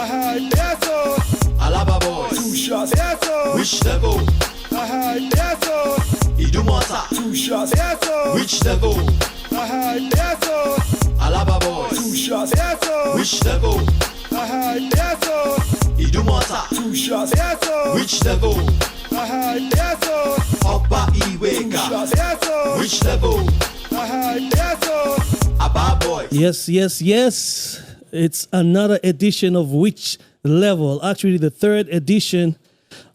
Yes, oh. Alaba boys. 2 shots. Yes, oh. Which level? Yes, oh. Idumota. 2 shots. Yes, oh. Which level? Yes, oh. Alaba boys. 2 shots. Yes, oh. Which level? Yes, oh. Idumota. 2 shots. Yes, oh. Which level? Yes, oh. Opa 2 Iweka. shots. Yes, oh. Which level? Yes, oh. Aba boys. Yes. It's another edition of Which Level. Actually, the third edition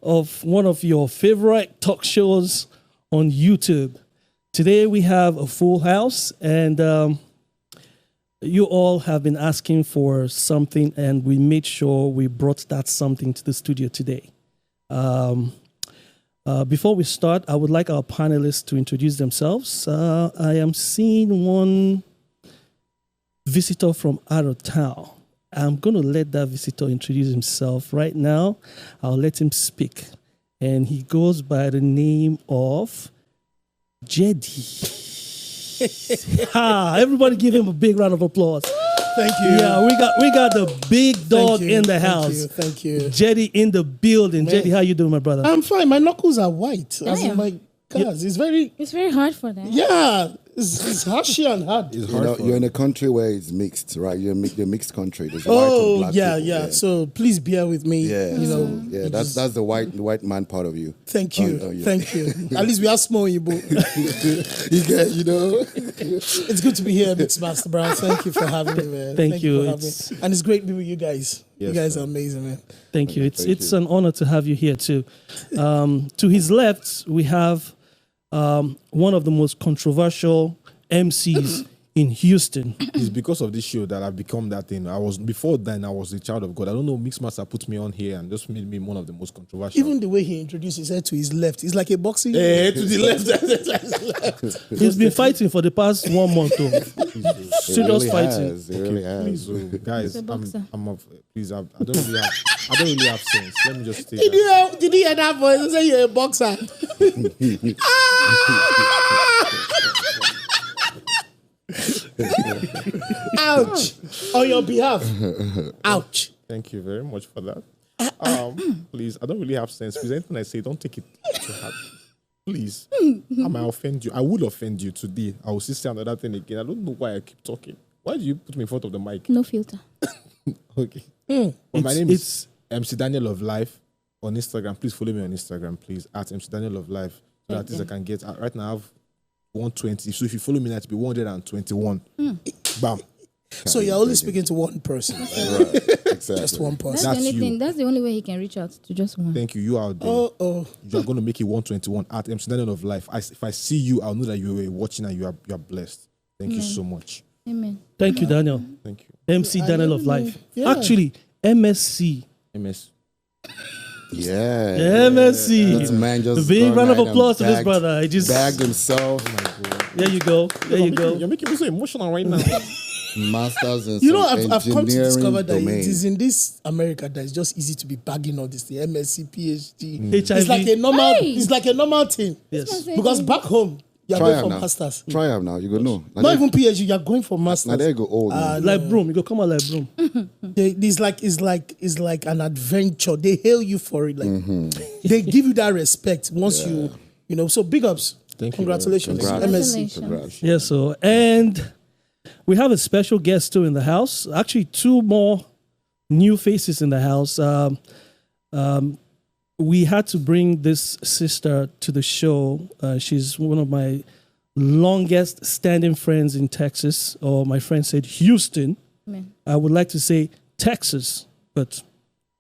of one of your favorite talk shows on YouTube. Today we have a full house, and you all have been asking for something, and we made sure we brought that something to the studio today. Before we start, I would like our panelists to introduce themselves. I am seeing one visitor from out of town. I'm going to let that visitor introduce himself right now. I'll let him speak. And he goes by the name of Jedi. Everybody give him a big round of applause. Thank you. Yeah, we got the big dog in the house. Thank you. Jedi in the building. Man. Jedi, how you doing, my brother? I'm fine. My knuckles are white. As in Damn. my cars. It's very, It's very hard for that. yeah, it's hashy and hard. You're in a country where it's mixed, right? You're a mixed country. There's white and Oh, black yeah, people, yeah. So please bear with me. Yeah, You know, so, yeah. it That's just- the white man part of you. Thank you. Oh, yeah. Thank you. At least we are small, Igbo. You get, you know. It's good to be here, Mixmaster Brown. Thank you for having me, man. Thank you. for having me. And it's great to be with you guys. You Yes, guys sir. are amazing, man. Thank you. It's Thank you. an honor to have you here too. To his left, we have one of the most controversial MCs in Houston. It's because of this show that I've become that thing. Before then I was a child of God. I don't know, Mixmaster put me on here and just made me one of the most controversial. Even the way he introduced his head to his left, it's like a boxing. to the left. He's been fighting for the past 1 month. Though. It Serious really fighting. has. It really has. Please, guys, He's a boxer. please, I don't really have sense. Let me just say Did that. you hear that voice? I say you're a boxer. Ouch. On your behalf. Ouch. Thank you very much for that. Please, I don't really have sense. Please, anything I say, don't take it to heart. Please, I might offend you. I will offend you today. I will say another thing again. I don't know why I keep talking. Why do you put me in front of the mic? No filter. Okay. Well, my name is MC Daniel of Life on Instagram. Please follow me on Instagram, please, at MC Daniel of Life. So that at least I can get, right now I have 120. So if you follow me, that will be 121. Bam. So you're only speaking to one person. Right. Exactly. Just one That's, person. the only you. thing. That's the only way he can reach out to just one. Thank you. You out there. Oh. You are going to make it 121 at MC Daniel of Life. If I see you, I'll know that you were watching and you are blessed. Thank you so much. Amen. Thank you, Daniel. Thank you. MC Daniel of Life. Yeah. Actually, MSC. MS. Yeah. MSC. That man just A big gone round of ahead and applause to this bagged- brother. I just bagged himself. there you go. There you go. You're making me so emotional right now. Masters in You know, some I've come to engineering discover that domain. it is in this America that it's just easy to be bagging all this, the MSc, PhD. HIV. It's like a normal. Hey! It's like a normal thing. Yes. Because back home, you're Try going him for now. masters. Try him now. You go no. Now Not even PhD. You're going for masters. Now there you go. Old. Like broom. You go come out like broom. It's like an adventure. They hail you for it. Like they give you that respect once you know. So big ups. Thank you. Congratulations, Congrats. MSc. Congrats. Yes, so and we have a special guest too in the house. Actually, 2 more new faces in the house. We had to bring this sister to the show. She's one of my longest standing friends in Texas, or my friend said Houston. Amen. I would like to say Texas, but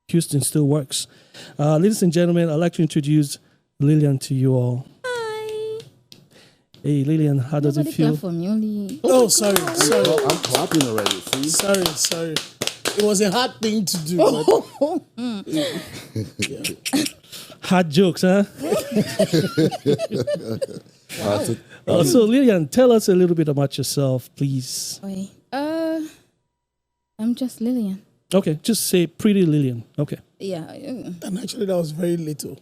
Houston still works. Ladies and gentlemen, I'd like to introduce Lilian to you all. Hi. Hey, Lilian, how does Nobody it feel? clap for me. Only. Oh, sorry. Oh, I'm clapping already. See? Sorry. It was a hard thing to do. but- Hot jokes, huh? So, So, Lilian, tell us a little bit about yourself, please. Oi. I'm just Lilian. Okay, just say pretty Lilian. Okay. Yeah. And actually, that was very little.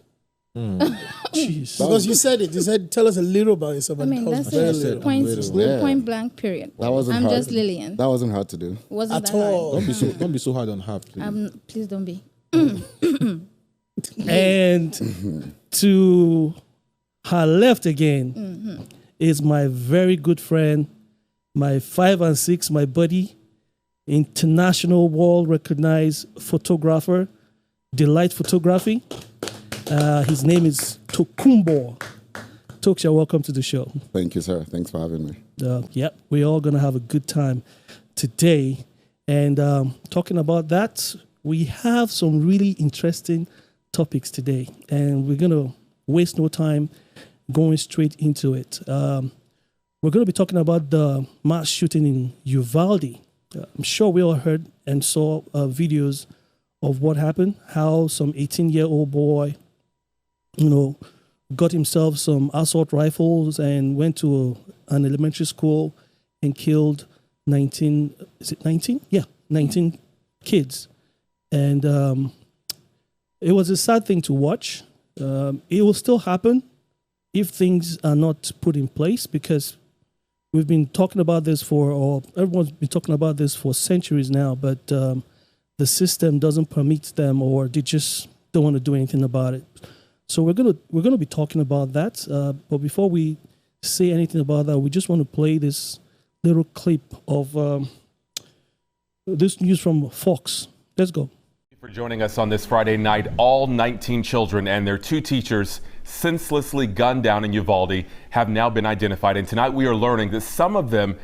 Jeez. Because you said it. You said, tell us a little about yourself. I and mean, that was that's very it. little. Point, point blank, period. That wasn't I'm hard. just Lilian. That wasn't hard to do. Wasn't At that hard? all. Don't be so hard on her, please. Please don't be. And to her left again is my very good friend, my 5 and 6, my buddy, international world recognized photographer, Delight Photography. His name is Tokumbo. Toks, welcome to the show. Thank you, sir. Thanks for having me. Yep, we're all going to have a good time today. And talking about that, we have some really interesting topics today. And we're going to waste no time going straight into it. We're going to be talking about the mass shooting in Uvalde. I'm sure we all heard and saw videos of what happened, how some 18-year-old boy, got himself some assault rifles and went to an elementary school and killed 19, is it 19? Yeah, 19 kids. And it was a sad thing to watch. It will still happen if things are not put in place, because we've been talking about this everyone's been talking about this for centuries now, but the system doesn't permit them, or they just don't want to do anything about it. So we're gonna be talking about that. But before we say anything about that, we just want to play this little clip of this news from Fox. Let's go. For joining us on this Friday night. All 19 children and their 2 teachers senselessly gunned down in Uvalde have now been identified. And tonight we are learning that some of them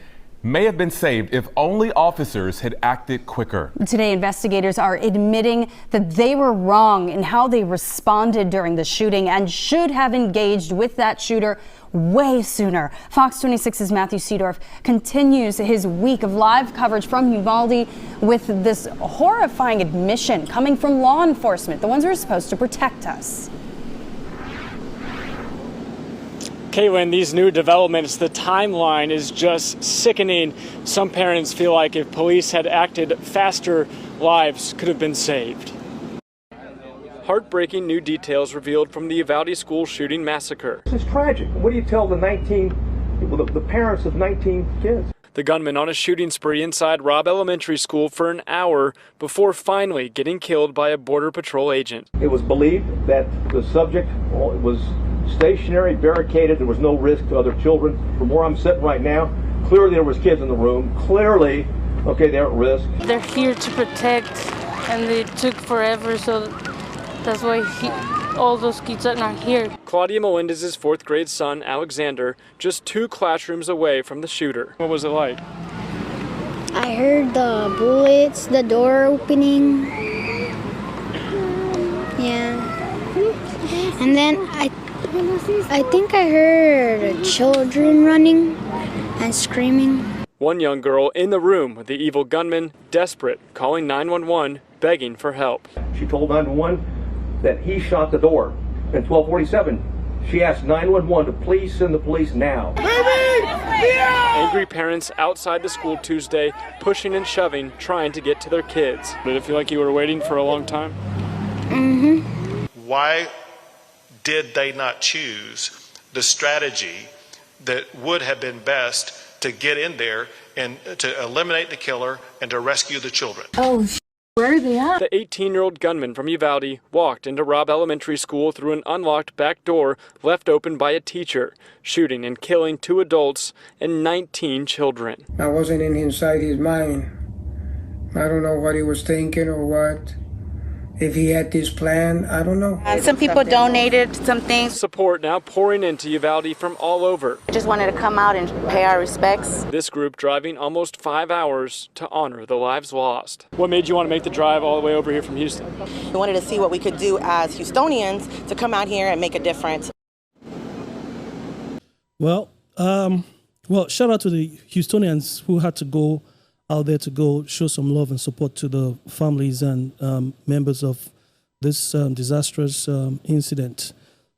may have been saved if only officers had acted quicker. Today, investigators are admitting that they were wrong in how they responded during the shooting and should have engaged with that shooter way sooner. Fox 26's Matthew Seedorf continues his week of live coverage from Uvalde with this horrifying admission coming from law enforcement, the ones who are supposed to protect us. Caitlin, these new developments, the timeline is just sickening. Some parents feel like if police had acted faster, lives could have been saved. Heartbreaking new details revealed from the Uvalde school shooting massacre. This is tragic. What do you tell the 19 people, the parents of 19 kids? The gunman on a shooting spree inside Robb Elementary School for an hour before finally getting killed by a Border Patrol agent. It was believed that the subject was stationary, barricaded. There was no risk to other children. From where I'm sitting right now, clearly there was kids in the room. Clearly, okay, they're at risk. They're here to protect, and they took forever, so that's why all those kids are not here. Claudia Melendez's 4th grade son, Alexander, just 2 classrooms away from the shooter. What was it like? I heard the bullets, the door opening. Yeah. And then I think I heard children running and screaming. One young girl in the room with the evil gunman, desperate, calling 911, begging for help. She told 911 that he shot the door. At 12:47, she asked 911 to please send the police now. Angry parents outside the school Tuesday, pushing and shoving, trying to get to their kids. Did it feel like you were waiting for a long time? Mm-hmm. Why did they not choose the strategy that would have been best to get in there and to eliminate the killer and to rescue the children? Oh, where are they at? The 18-year-old gunman from Uvalde walked into Robb Elementary School through an unlocked back door left open by a teacher, shooting and killing 2 adults and 19 children. I wasn't inside his mind. I don't know what he was thinking or what. If he had this plan, I don't know. Some people donated some things. Support now pouring into Uvalde from all over. Just wanted to come out and pay our respects. This group driving almost 5 hours to honor the lives lost. What made you want to make the drive all the way over here from Houston? We wanted to see what we could do as Houstonians to come out here and make a difference. Well, shout out to the Houstonians who had to go out there to go show some love and support to the families and members of this disastrous incident.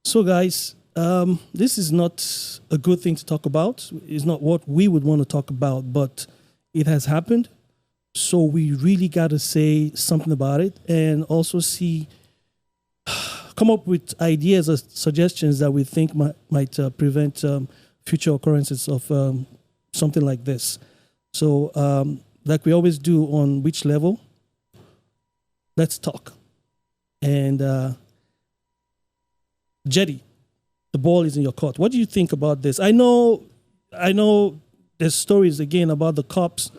So, guys, this is not a good thing to talk about. It's not what we would want to talk about, but it has happened. So we really got to say something about it and also see, come up with ideas or suggestions that we think might prevent future occurrences of something like this. So, like we always do on Which Level, let's talk. And Jedi, the ball is in your court. What do you think about this? I know there's stories again about the cops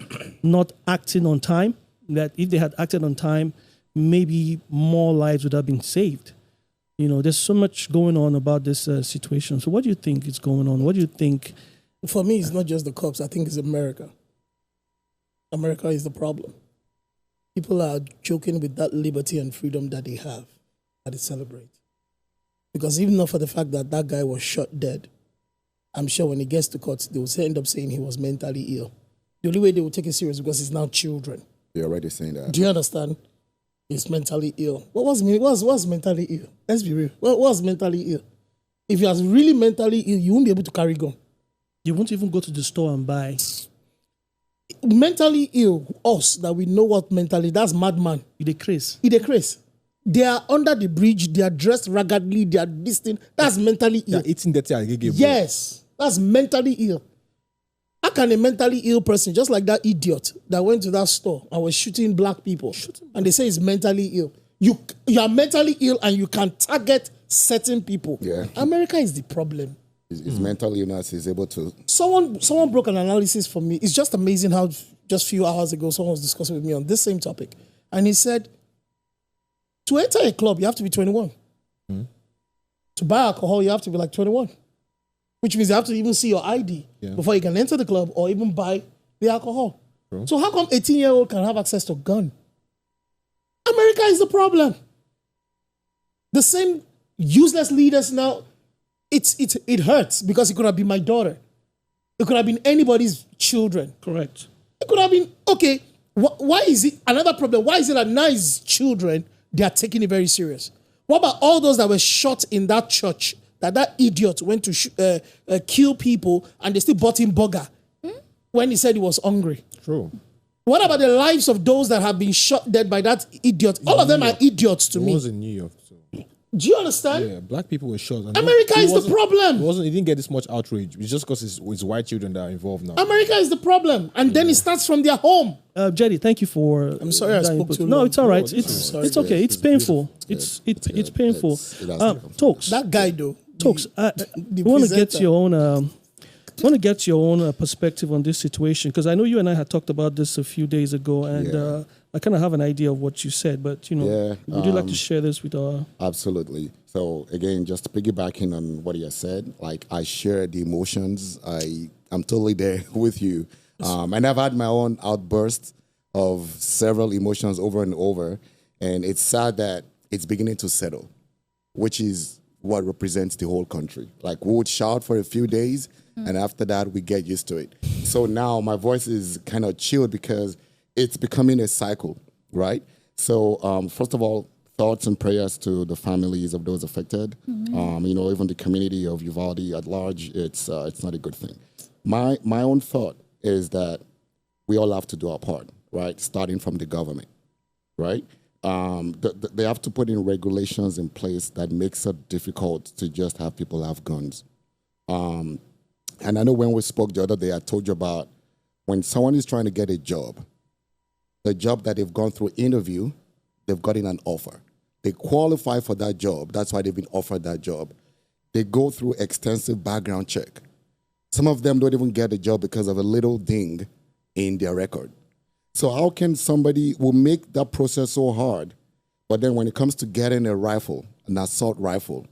not acting on time, that if they had acted on time, maybe more lives would have been saved. There's so much going on about this situation. So what do you think is going on? What do you think? For me, it's not just the cops. I think it's America. America is the problem. People are joking with that liberty and freedom that they have, that they celebrate. Because even not for the fact that that guy was shot dead, I'm sure when he gets to court, they will end up saying he was mentally ill. The only way they will take it serious because it's now children. They're already saying that. Do you understand? He's mentally ill. What's mentally ill? Let's be real. What's mentally ill? If you are really mentally ill, you won't be able to carry gun. You won't even go to the store and buy. Mentally ill, us, that we know what mentally, that's madman. They craze. They are under the bridge, they are dressed raggedly, they are distant. That's mentally ill. They're eating dirty. Yes, that's mentally ill. How can a mentally ill person, just like that idiot that went to that store and was shooting black people, and they say he's mentally ill? You are mentally ill and you can target certain people. Yeah. America is the problem. His mental illness is able to... Someone broke an analysis for me. It's just amazing how just a few hours ago someone was discussing with me on this same topic. And he said, to enter a club, you have to be 21. To buy alcohol, you have to be like 21. Which means you have to even see your ID before you can enter the club or even buy the alcohol. True. So how come 18-year-old can have access to a gun? America is the problem. The same useless leaders now, it hurts because it could have been my daughter. It could have been anybody's children. Correct. It could have been, okay, why is it, another problem, why is it that now his children, they are taking it very serious? What about all those that were shot in that church, that idiot went to kill people and they still bought him burger when he said he was hungry? True. What about the lives of those that have been shot dead by that idiot? All of them are idiots to me. It was in New York. Do you understand? Yeah, black people were shot. And America is the problem. He didn't get this much outrage. It's just because it's white children that are involved now. America is the problem. And then it starts from their home. Jedi, thank you for... I'm sorry I spoke too long. No, it's all right. No, it's okay. It's painful. It's painful. Toks. That guy, though. Toks, I want to get your own... I want to get your own perspective on this situation, because I know you and I had talked about this a few days ago, and I kind of have an idea of what you said, but, would you like to share this with our... Absolutely. So, again, just piggybacking on what you said, like, I share the emotions. I'm totally there with you. And I've had my own outbursts of several emotions over and over, and it's sad that it's beginning to settle, which is what represents the whole country. Like, we would shout for a few days, and after that, we get used to it. So now my voice is kind of chilled because it's becoming a cycle, right? So first of all, thoughts and prayers to the families of those affected. Even the community of Uvalde at large. It's not a good thing. My own thought is that we all have to do our part, right? Starting from the government, right? They have to put in regulations in place that makes it difficult to just have people have guns. And I know when we spoke the other day, I told you about when someone is trying to get a job, the job that they've gone through interview, they've gotten an offer. They qualify for that job. That's why they've been offered that job. They go through extensive background check. Some of them don't even get a job because of a little ding in their record. So how can somebody will make that process so hard, but then when it comes to getting a rifle, an assault rifle,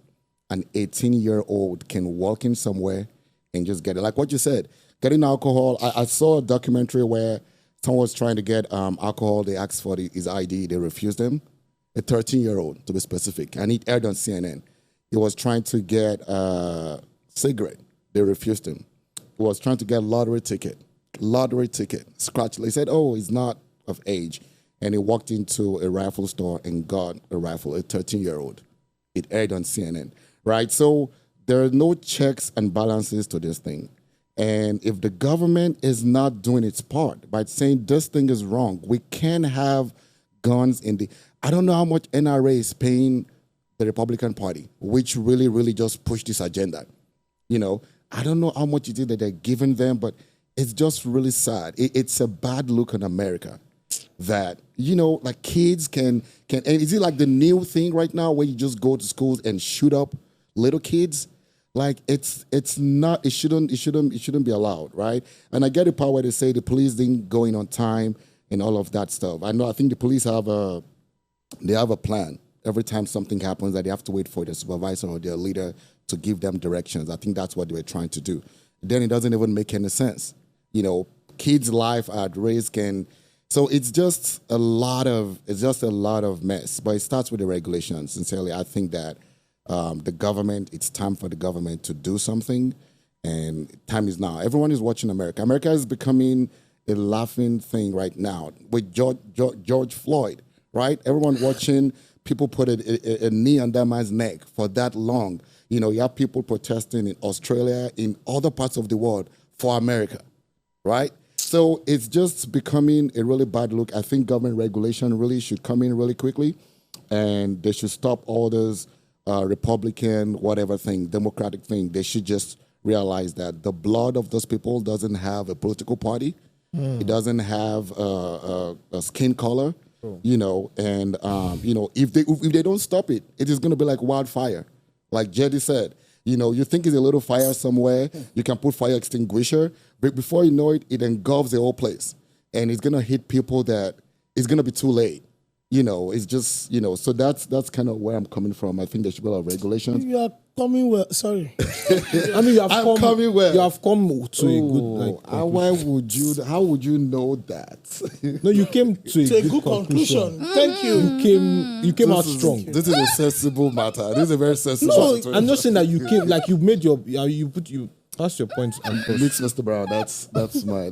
an 18-year-old can walk in somewhere and just get it. Like what you said, getting alcohol. I saw a documentary where someone was trying to get alcohol. They asked for his ID. They refused him. A 13-year-old, to be specific. And it aired on CNN. He was trying to get a cigarette. They refused him. He was trying to get lottery ticket, scratch. They said, oh, he's not of age. And he walked into a rifle store and got a rifle, a 13-year-old. It aired on CNN, right? So there are no checks and balances to this thing. And if the government is not doing its part by saying this thing is wrong, we can't have guns in the... I don't know how much NRA is paying the Republican Party, which really, really just pushed this agenda. You know, I don't know how much it is that they're giving them, but it's just really sad. It's a bad look on America that, you know, like kids can, and is it like the new thing right now where you just go to schools and shoot up little kids? Like it's not, it shouldn't be allowed, right? And I get the part where they say the police didn't go in on time and all of that stuff. I think the police have a plan. Every time something happens that they have to wait for the supervisor or their leader to give them directions. I think that's what they were trying to do. Then it doesn't even make any sense. You know, kids' life are at risk, and so it's just a lot of mess. But it starts with the regulations. Sincerely, I think that it's time for the government to do something, and time is now. Everyone is watching America. America is becoming a laughing thing right now with George Floyd, right? Everyone watching. People put a knee on that man's neck for that long. You know, you have people protesting in Australia, in other parts of the world for America, right? So it's just becoming a really bad look. I think government regulation really should come in really quickly, and they should stop all this Republican, whatever thing, Democratic thing. They should just realize that the blood of those people doesn't have a political party. It doesn't have a skin color. You know, and you know, if they don't stop it, it is going to be like wildfire. Like Jedi said, you know, you think it's a little fire somewhere, you can put fire extinguisher, but before you know it, it engulfs the whole place, and it's going to hit people that it's going to be too late. You know, it's just, you know, so that's kind of where I'm coming from. I think there should be a lot of regulations. You are coming well. Sorry. I mean, you have come to a good, like, why would you? How would you know that? No, you came to a good conclusion. Thank you. You came out strong. This is a sensible matter. This is a very sensible. No, I'm not saying that you came like you made your that's your point. Mix, Mr. Brown. That's my.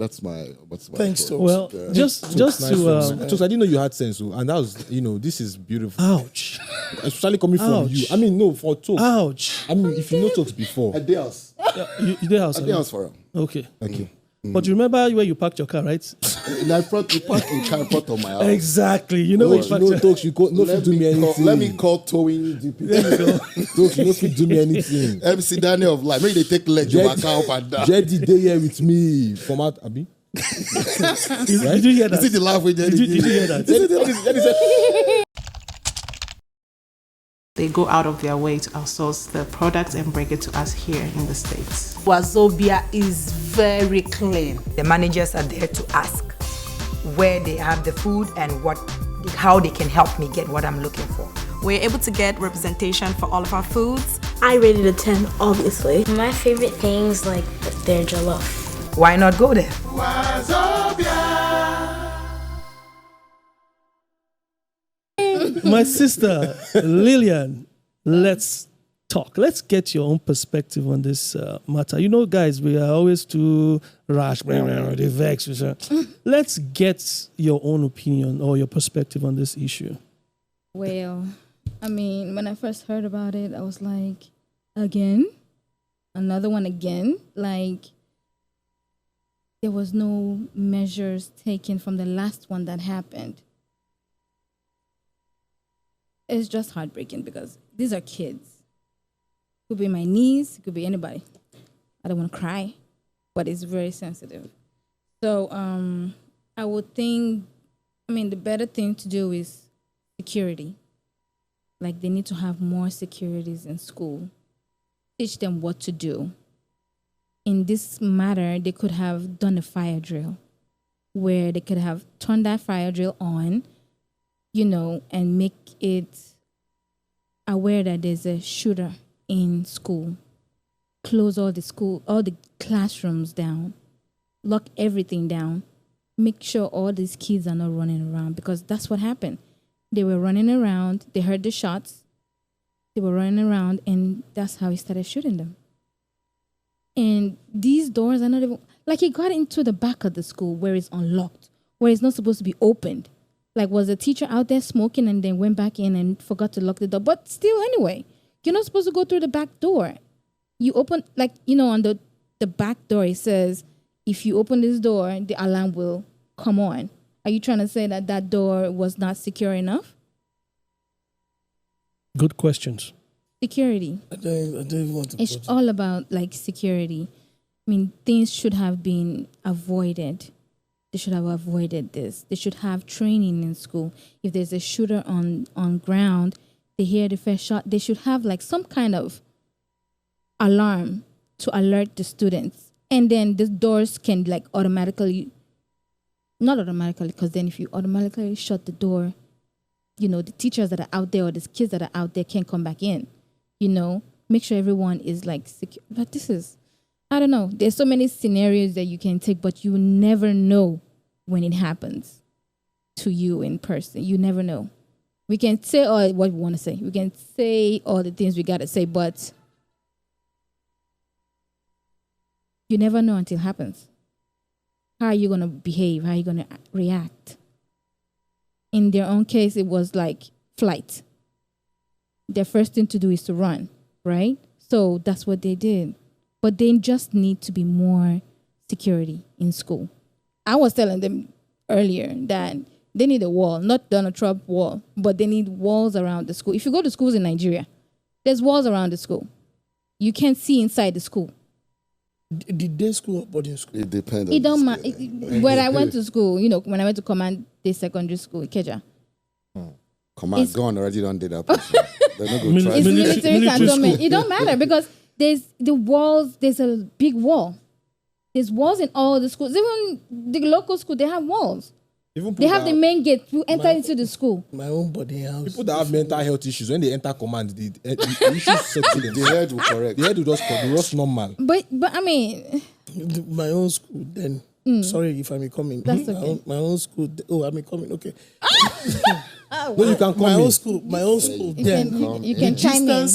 Thanks, Toks. Well, just to Toks, I didn't know you had sense, and that was, you know, this is beautiful. Ouch. Especially coming from you. I mean, no, for Toks. Ouch. I mean, if you know Toks before. At the house. You did house. At the house for him. Okay. Okay. But you remember where you parked your car, right? I parked in front of my house. Exactly. You know where you parked your Toks, you no do me anything. Let me call towing DP. Toks, you no do me anything. MC Daniel of life. Maybe they take leg to back up and down. Jedi day here with me. Format Abi. Did you hear that? Is it the laugh with Jedi? Did you hear that? They go out of their way to outsource the products and bring it to us here in the States. Wazobia is very clean. The managers are there to ask where they have the food and how they can help me get what I'm looking for. We're able to get representation for all of our foods. I rated a 10, obviously. My favorite things like their jollof. Why not go there? My sister, Lilian, let's talk. Let's get your own perspective on this matter. You know, guys, we are always too rash, they vex. Let's get your own opinion or your perspective on this issue. Well, I mean, when I first heard about it, I was like, again? Another one again? Like, there was no measures taken from the last one that happened. It's just heartbreaking because these are kids. Could be my niece, could be anybody. I don't want to cry, but it's very sensitive. So I would think, the better thing to do is security. Like, they need to have more securities in school. Teach them what to do. In this matter, they could have done a fire drill where they could have turned that fire drill on, and make it aware that there's a shooter in school. Close all the classrooms down. Lock everything down. Make sure all these kids are not running around, because that's what happened. They were running around. They heard the shots. They were running around, and that's how he started shooting them. And these doors are not even... Like, he got into the back of the school where it's unlocked, where it's not supposed to be opened. Like, was the teacher out there smoking and then went back in and forgot to lock the door? But still, anyway, you're not supposed to go through the back door. You open, on the back door, it says, if you open this door, the alarm will come on. Are you trying to say that that door was not secure enough? Good questions. Security. I don't even want to. It's all about like security. I mean, things should have been avoided. They should have avoided this. They should have training in school. If there's a shooter on ground, they hear the first shot, they should have like some kind of alarm to alert the students. And then the doors can like automatically, not automatically, because then if you automatically shut the door, you know, the teachers that are out there or the kids that are out there can't come back in. You know, make sure everyone is like secure. But this is, I don't know. There's so many scenarios that you can take, but you never know when it happens to you in person. You never know. We can say all what we want to say. We can say all the things we got to say, but you never know until it happens. How are you going to behave? How are you going to react? In their own case, it was like flight. Their first thing to do is to run, right? So that's what they did. But they just need to be more security in school. I was telling them earlier that they need a wall, not Donald Trump wall, but they need walls around the school. If you go to schools in Nigeria, there's walls around the school. You can't see inside the school. Did day school or boarding school? It depends. It don't matter. When I went to school, you know, when I went to Command Day Secondary School in Ikeja. Command gone already done did that. They're not going to try. It's military cantonment. It don't matter because there's the walls. There's a big wall. There's walls in all the schools. Even the local school, they have walls. They have the main gate to enter into the school. My own body house. People that have mental health issues, when they enter command, the issues settle them. The head will correct. The head will just normal. But I mean, my own school then. Sorry if I may come in. That's okay. My own school. Oh, I may come in. Okay. No, you can come my in. own school. My own school. Then you can chime in.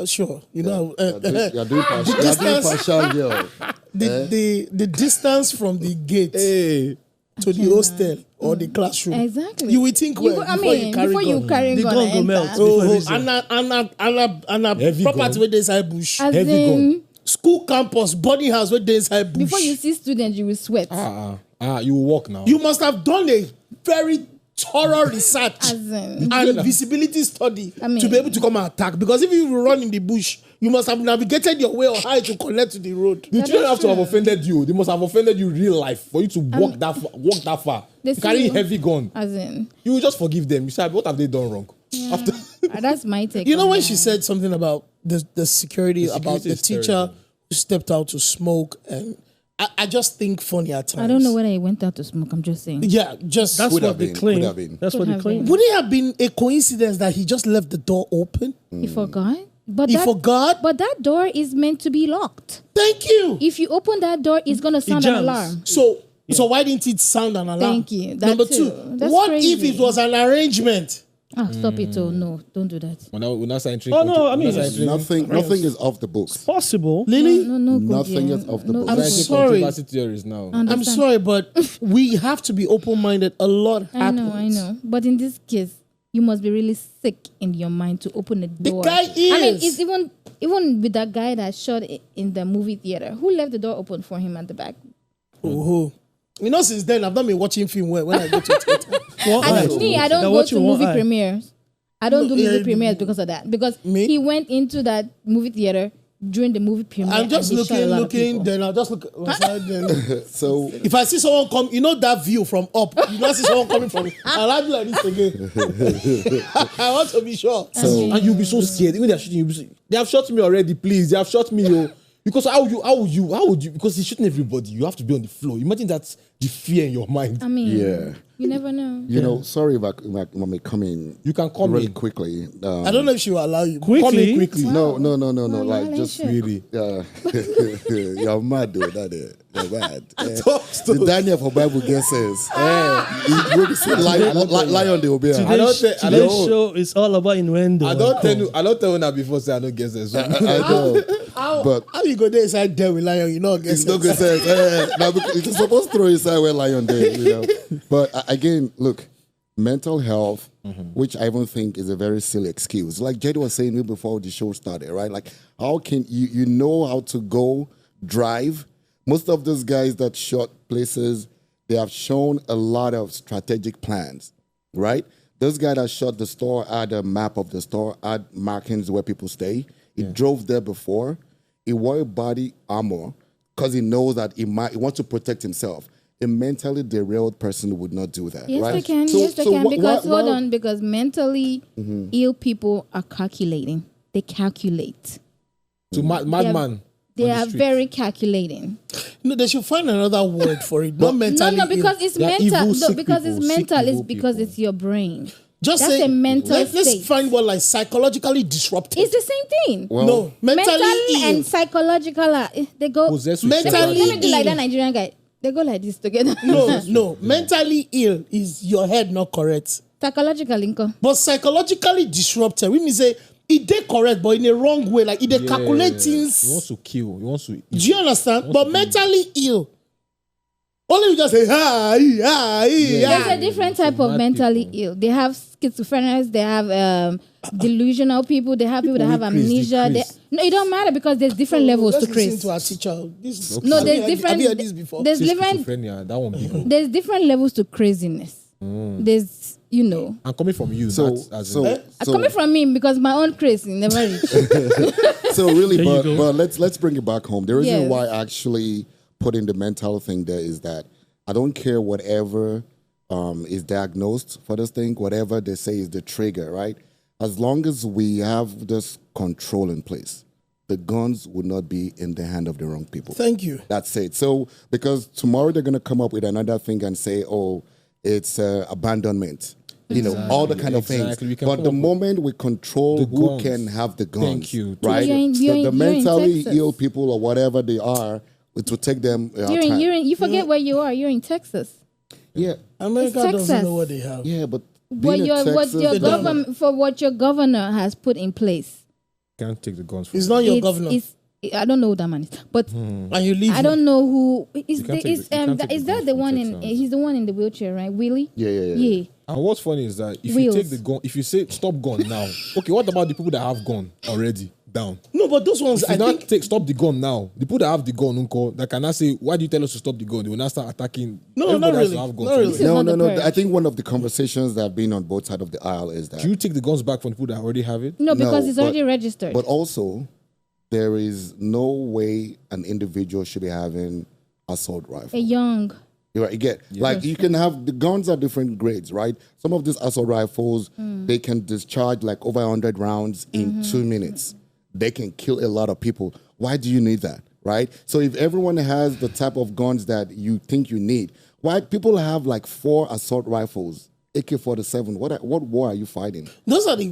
Sure. You know. You're doing partial, girl. The distance from the gate to the hostel or the classroom. Exactly. You will think before you carry The gun go melt. And a property where there's inside bush. Heavy gun. School campus, boarding house where there's inside bush. Before you see students, you will sweat. You will walk now. You must have done a very thorough research and visibility study to be able to come and attack. Because if you run in the bush, you must have navigated your way or how to connect to the road. The children have to have offended you. They must have offended you in real life for you to walk that far. Carrying heavy gun. You will just forgive them. You say, what have they done wrong? Yeah. That's my take. You know when she said something about the security about the teacher who stepped out to smoke, and I just think funny at times. I don't know whether he went out to smoke. I'm just saying. Yeah, just that's what they claim. That's what they claim. Would it have been a coincidence that he just left the door open? He forgot. But he forgot? But that door is meant to be locked. Thank you. If you open that door, it's going to sound an alarm. So why didn't it sound an alarm? Thank you. Number two, what if it was an arrangement? Stop it. Oh, no, don't do that. We're not saying nothing is off the books. It's possible. Lily? No, nothing is off the books. I'm sorry. Now. I'm sorry, but we have to be open-minded. A lot happens. I know. But in this case, you must be really sick in your mind to open a door. The guy is. I mean, it's even with that guy that shot in the movie theater. Who left the door open for him at the back? Oh. You know, since then, I've not been watching film when I go to theater. I don't go to movie premieres. I don't do movie premieres because of that. Because he went into that movie theater during the movie premiere. I'm just looking, then I'll just look outside. So if I see someone come, you know that view from up, you don't see someone coming from me, I'll be like this again. I want to be sure. And you'll be so scared. Even they're shooting you. They have shot me already, please. They have shot me, Because how would you? Because he's shooting everybody. You have to be on the floor. Imagine that's the fear in your mind. I mean, you never know. You know, sorry if I may come in. You can come really in quickly. I don't know if she will allow you. Quickly? No. Like just really. You're mad, dude. You're mad. The Daniel for Bible guesses. Lion they will be. Today's show is all about innuendo. I don't tell you that before. Say I don't guess this. I know. How you go there inside there with Lion? You know, guess it's not good sense. Now it's supposed to throw inside where Lion there. You know. But again, look, mental health, which I even think is a very silly excuse. Like Jedi was saying before the show started, right? Like, how can you know how to go drive? Most of those guys that shot places, they have shown a lot of strategic plans, right? Those guy that shot the store had a map of the store, had markings where people stay. He drove there before. He wore a body armor because he knows that he wants to protect himself. A mentally derailed person would not do that. Yes, right? they can. So, Yes, they can. Because hold on, because mentally ill people are calculating. They calculate. So madman. They are very calculating. No, they should find another word for it. Not mentally. No, because it's mental. No, because people, it's mental. It's evil because it's your brain. Just That's say, a mental state. Let's find what like psychologically disrupted. It's the same thing. Well, no, mentally ill and psychological. They go. Mentally Let me do like that ill. Nigerian guy. They go like this together. No. Mentally ill is your head not correct. Psychological income. But psychologically disrupted. We mean say it they correct, but in a wrong way. Like it they calculate things. He wants to kill. He wants to. Do you understand? But mentally ill. Only you just say There's a different type of mentally ill. They have schizophrenia. They have delusional people. They have people that have amnesia. No, it don't matter because there's different levels to craze. To our teacher. No, there's different. Have you heard this before? There's different. That one big. There's different levels to craziness. There's, I'm coming from you. Coming from me because my own crazy never reached. So really, but let's bring it back home. The reason Yes. why I actually put in the mental thing there is that I don't care whatever is diagnosed for this thing, whatever they say is the trigger, right? As long as we have this control in place, the guns would not be in the hand of the wrong people. Thank you. That's it. So, because tomorrow they're going to come up with another thing and say, oh, it's abandonment. You know, all the kind of things. But the moment we control who can have the guns, Thank you. right? You're The in mentally Texas. ill people or whatever they are, it will take them time. You forget where you are. You're in Texas. Yeah. America It's doesn't Texas. know what they have. Yeah, but What being in what your Texas- government for what your governor has put in place. Can't take the guns from It's not your governor. I don't know who that man is, but And you leave I don't know who is. can't take Is the- you can't take is the that guns the from one in? Texans. He's the one in the wheelchair, right? Willie. Yeah. And what's funny is that if Wheels. you take the gun, if you say stop gun now, okay, what about the people that have gun already down? No, but those ones, If you I not think. stop the gun now, the people that have the gun, unko, that cannot say, why do you tell us to stop the gun? They will not start attacking. No, everybody not has to really. have guns. Not really. This is not the No. purge. I think one of the conversations that have been on both sides of the aisle is that Do you take the guns back from the people that already have it? No, because No, it's already but- registered. But also, there is no way an individual should be having assault rifle. a young. You get like you can have the guns are different grades, right? Some of these assault rifles they can discharge like over 100 rounds in 2 minutes. They can kill a lot of people. Why do you need that, right? So if everyone has the type of guns that you think you need, why people have like 4 assault rifles, AK-47? What war are you fighting? Those are the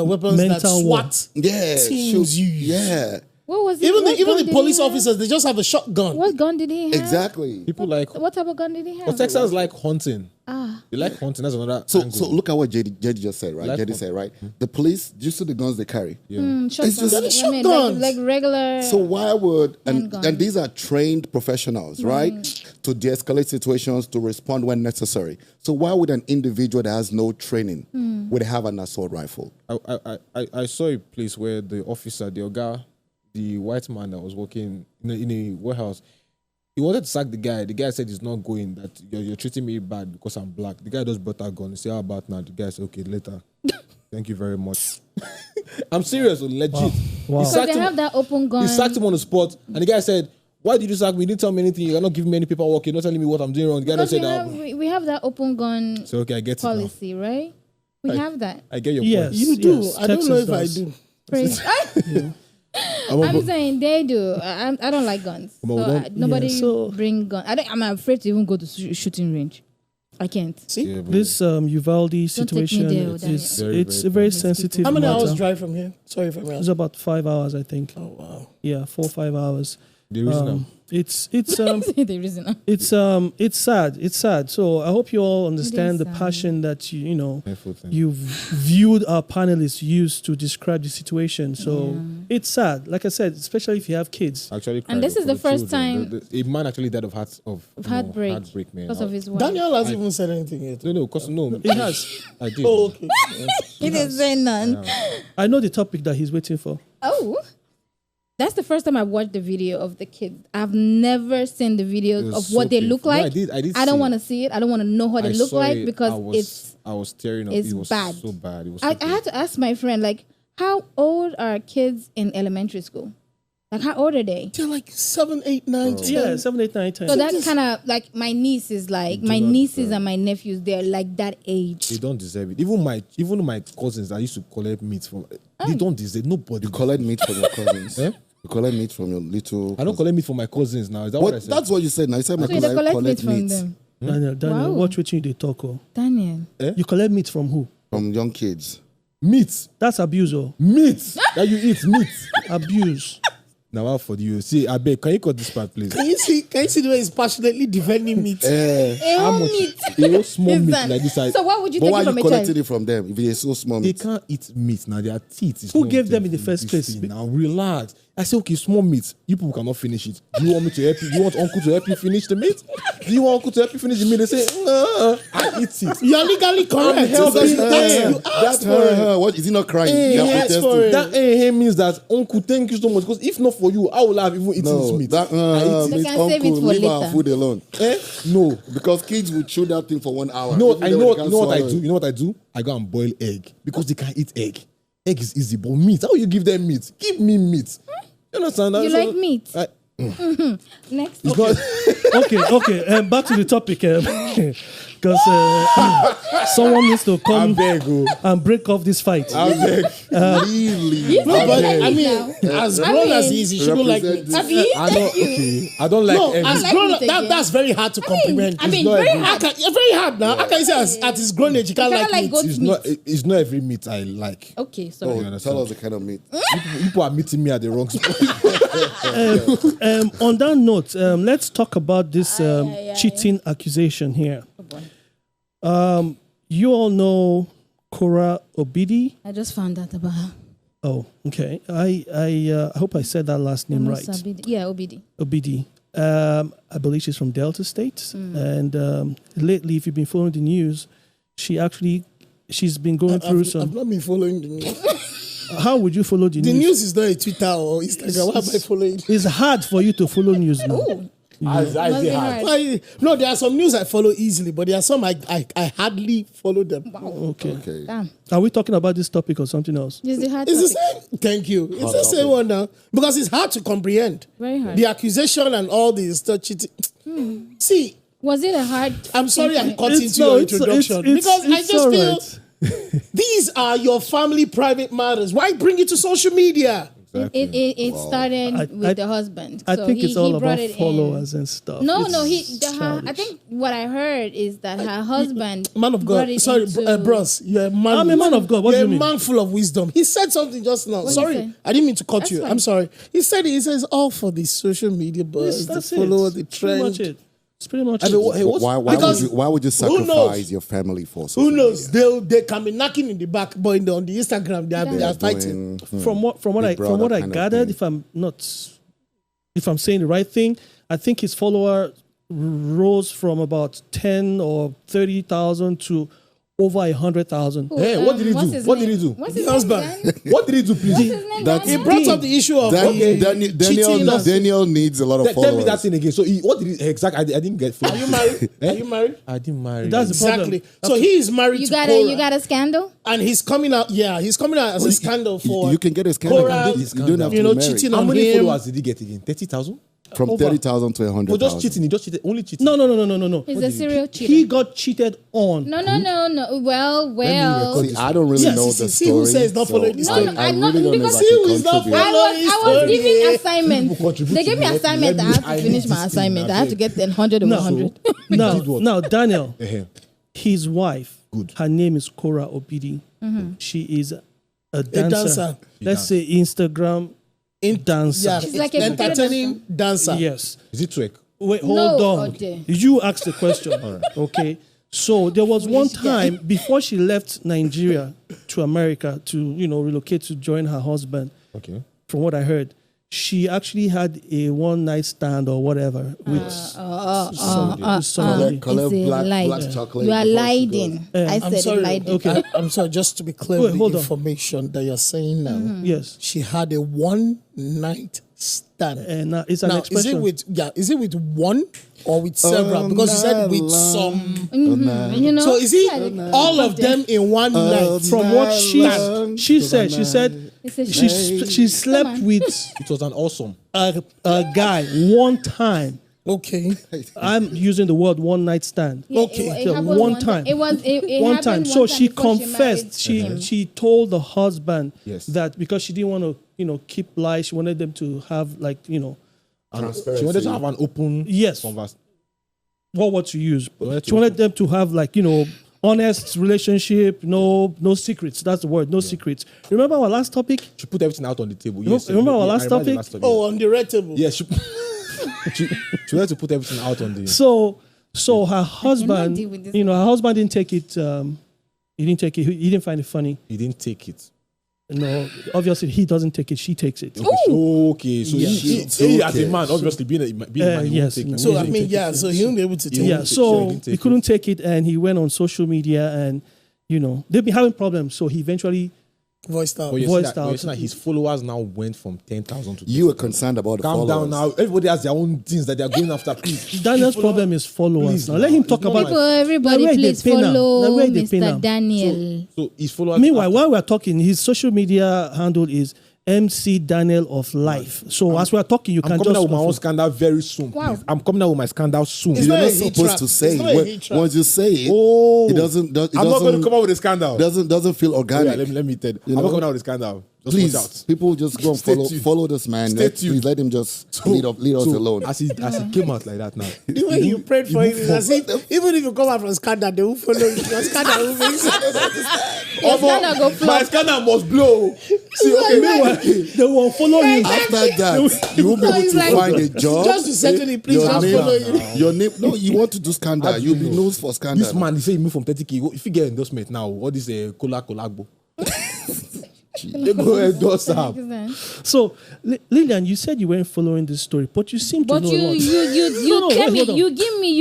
weapons that Mental war. SWAT Yeah, teams use. Yeah, What was it? Even What the gun did police he have? officers, they just have a shotgun. What gun did he have? exactly. People like, What type of gun did he have? but Texans like hunting. Ah, They like hunting. That's another. So angle. look at what JD just said, right? Like JD what? said, right? The police, do you see the guns they carry? Yeah. It's just- They're I mean, shotguns. like regular. So why would handgun. and these are trained professionals, right? To de-escalate situations, to respond when necessary. So why would an individual that has no training would have an assault rifle? I saw a place where the officer, the Oga, the white man that was working in a warehouse, he wanted to sack the guy. The guy said he's not going, that you're treating me bad because I'm black. The guy just brought a gun. He said, how about now? The guy said, okay, later. Thank you very much. I'm serious, legit. Wow. He so sacked they him- have that open gun. He sacked him on the spot, and the guy said, why did you sack me? You didn't tell me anything. You're not giving me any paperwork. You're not telling me what I'm doing wrong. The guy Because just we said have, that. we have that open gun So, okay, I get it now. policy, right? We have that. I get your Yes. point. You do. Yes, I don't know if Texas I does. do. Praise. I'm saying they do. I don't like guns. Well, So don't- nobody Yeah, so- bring gun. I'm afraid to even go to shooting range. I can't. See? Yeah, but This Uvalde me situation there, is Daniel. Very, it's very a very bad. sensitive How many matter. hours drive from here? Sorry if I'm It's asking. about 5 hours, I think. Oh, wow. Yeah, 4 or 5 hours. The reason It's The reason. it's sad. It's sad. So I hope you all understand the sad. passion that you Painful thing. you've viewed our panelists use to describe the situation. So it's sad. Like I said, especially if you have kids. actually cried And this is for the first children. time- A man actually died of Heartbreak. heartbreak, man. Because of his wife. Daniel hasn't even said anything yet. No, because no, He has. I did. Oh, okay. He didn't say none. I know the topic that he's waiting for. Oh. That's the first time I watched the video of the kids. I've never seen the It videos was of so what they look painful. No, like. I did I don't see want to it. see it. I don't want to know how they I look saw like it. because I was I was tearing up. It's It was bad. so bad. It was. I had to ask my friend, like, how old are kids in elementary school? Like, how old are they? They're like 7, 8, 9, 10. Yeah, 7, 8, 9, 10. So that kind of like my nieces, like my nieces and my nephews, they're like that age. They don't deserve it. Even my cousins that used to collect meat from, they don't deserve. Nobody. You collect meat from your cousins. You collect meat from your little. I don't collect meat from my cousins now. Is that what I said? That's what you said. Now you said my So you cousin collect collect meat from meat them. Daniel, Wow. watch what you talk. Oh. Daniel. You collect meat from who? from young kids. Meat. That's abuse. Oh. Meat. That you eat meat. Abuse. Now how for you? See, I beg, can you cut this part, please? Can you see the way he's passionately defending meat? How much? You know, small meat like this. So what would you But take why it are from you a collecting child? it from them if it's so small They meat? can't eat meat now. Their teeth is Who not gave them them in the for first this place? thing. Now relax. I say, okay, small meat. You people cannot finish it. Do you want me to help you? Do you want uncle to help you finish the meat? Do you want uncle to help you finish the meat? They say, I eat it. You're legally correct. I'm helping them. That's her. What is he not crying? Hey, They are yes, protesting. that means that uncle, thank you so much. Because if not for you, I would have even eaten this No, meat. that They means can save it uncle, for leave our later. food alone. No. Because kids will chew that thing for 1 hour. No, Even I though know. they You can't know what I swallow do? it. You know what I do? I go and boil egg because they can eat egg. Egg is easy, but meat. How you give them meat? Give me meat. You understand? You like meat? Next. It's not. Okay. Back to the topic. Because someone needs to come and break off this fight. Really? No, but I mean, as grown as he is, he shouldn't like meat. I don't like egg. As grown, that's very hard to comprehend. I mean, very hard. Very hard now. How can you say at his grown age, he can't like meat? goat meat. It's not every meat I like. Okay, sorry. Oh, tell us the kind of meat. People are meeting me at the wrong spot. On that note, let's talk about this cheating accusation here. You all know Korra Obidi? I just found out about her. Oh, okay. I hope I said that last name right. Yeah, Obidi. Obidi. I believe she's from Delta State. And lately, if you've been following the news, she's been going through some... I've not been following the news. How would you follow the news? The news is not a Twitter or Instagram. Why am I following? It's hard for you to follow news now. Ooh. No, there are some news I follow easily, but there are some I hardly follow them. Wow. Okay. Damn. Are we talking about this topic or something else? It's the hard It's the topic. same. Thank you. It's the same one now because it's hard to comprehend. Very hard. The accusation and all this stuff cheating. See, was it a hard? I'm sorry, I'm cutting It's- to no, your it's- introduction it's- because I it's just all feel right. these are your family private matters. Why bring it to social media? It started with the husband. I So think it's all brought about it in. followers and stuff. No, It's I childish. think what I heard is that her husband. Man of brought God, it sorry, into- bros, you're a man. I'm a man of God. What do you're you mean? a man full of wisdom. He said something just now. What he Sorry, say? I didn't mean to cut That's you. fine. I'm sorry. He says all for the social media buzz, the That's follow, it. the It's pretty much trend. it. It's pretty much I it. mean, hey, Why would you who knows? sacrifice your family for social Who knows? media? They can be knocking in the back, but on the Instagram they are fighting. From what I gathered, if I'm saying the right thing, I think his follower rose from about 10 or 30,000 to over 100,000. Hey, what did he what's do? his What name? did he do? What's The his husband. name? What did he do, please? He brought up the issue of Daniel needs a lot of Tell me that followers. thing again. So what did he exactly? I didn't get. Are you married? Are you married? I didn't marry. That's the problem. Exactly. So he is married You to got Korra, a scandal? and he's coming out. Yeah, he's coming out as a scandal for You can get a scandal. Korra, You don't have to you know, be married. cheating How on many him. followers did he get again? 30,000? From Over. 30,000 to Oh, 100,000. just cheating. He just cheated. Only cheating. No. He's a serial cheater. He got cheated on. No. Well. See, I don't really know the see who story. says not following the so story. I I'm not- really don't know because if I see who can is not contribute. following- I was giving People assignment. contribute They gave me to it. assignment. I have to I finish need my this thing, assignment. I have to okay. get 100 over 100. Now, Daniel, Eh-heh. his wife, Good. her name is Korra Obidi. She is a dancer. dancer. Let's say Instagram dancer. Yeah, She's like a entertaining dancer. Yes. Is it twerk? Wait, hold No, on. okay. You asked the question. Okay. So there was one time before she left Nigeria to America to, relocate to join her husband. Okay. From what I heard, she actually had a one-night stand or whatever with somebody. Color black chocolate. You are lying. I I'm said sorry. Okay. Okay. I'm sorry. Just to be clear with the hold on. information that you're saying now. Yes. She had a one-night stand. And it's an Now, expression. is it with one or with several? Because you said with some. You know, So is it all of them in one night? From what she said, she slept with It was an awesome. a guy one time. Okay. I'm using the word one night stand. Okay. It happened one time. It was it One happened time. So one she before confessed. married She him. told the husband Yes. that because she didn't want to, keep lies, she wanted them to have She wanted to have an open Yes. conversation. what word to use. She wanted them to have honest relationship, no secrets. That's the word, no secrets. Remember our last topic? She put everything out on the table. Remember our last I remember the topic? Oh, on the red table. Yeah, she wanted to put everything out on the. So her husband, deal with this. her husband didn't take it. He didn't take it. He didn't find it funny. He didn't take it. No, obviously he doesn't take it. She takes it. Okay, so Yeah. he as a man, obviously being a man, he yes. won't take it. So so he won't be able to take Yeah, it. so he couldn't take it, and he went on social media, and they've been having problems. So he eventually voiced out. But you voiced see out. that his followers now went from 10,000 to. You were concerned about the Calm followers. down now. Everybody has their own things that they are going after. Please. Daniel's problem is followers. Please, Now let him talk it's not about. like- People, everybody, Now, where please they pay now? follow Now, where they pay now? Mr. Daniel. So his followers. Meanwhile, while we are talking, his social media handle is MC Daniel of Life. So as we are talking, you I'm can coming just out with my own scandal very soon. Wow. Please. I'm coming out with my scandal soon. It's You're not not a heat supposed trap. to say It's not a it. heat trap. Once you say it, Oh, it doesn't. I'm not going to come out with a scandal. Doesn't feel organic. Yeah, let me tell you. I'm know? not coming out with a scandal. Just Please, watch out. people just go and Stay tuned. follow this man. Stay tuned. Please let him just lead us alone. As he came out like that now. The way you prayed for him is as if even if you come out from scandal, they will follow you. Your scandal will make Your scandal go flop. My scandal must blow. See, okay, meanwhile, they will follow you. After that, you won't be able to find a job. Just to settle it, please just follow you. Your name. No, you want to do scandal. You'll be known for scandal. this man, he say he moved from 30K. If you get endorsement now, what is a collabo? They go endorse him. So Lilian, you said you weren't following this story, but you seem to But know a lot. you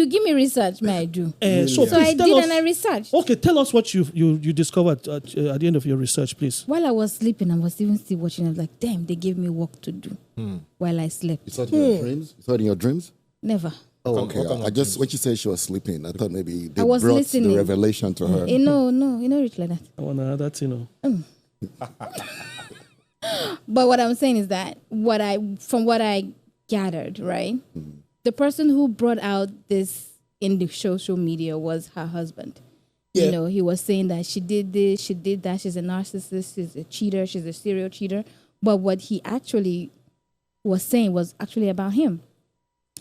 give me research, may I do? So So I please tell did us- and I researched. Okay, tell us what you discovered at the end of your research, please. While I was sleeping, I was even still watching. I was like, damn, they gave me work to do while I slept. You saw it in your dreams? You saw it in your dreams? Never. Oh, okay. I just when she said she was sleeping, I thought maybe they I was brought listening. the revelation to her. No, you know, rich like that. I wanna add that, But what I'm saying is that from what I gathered, right? The person who brought out this in the social media was her husband. Yeah. You know, he was saying that she did this, she did that, she's a narcissist, she's a cheater, she's a serial cheater. But what he actually was saying was actually about him.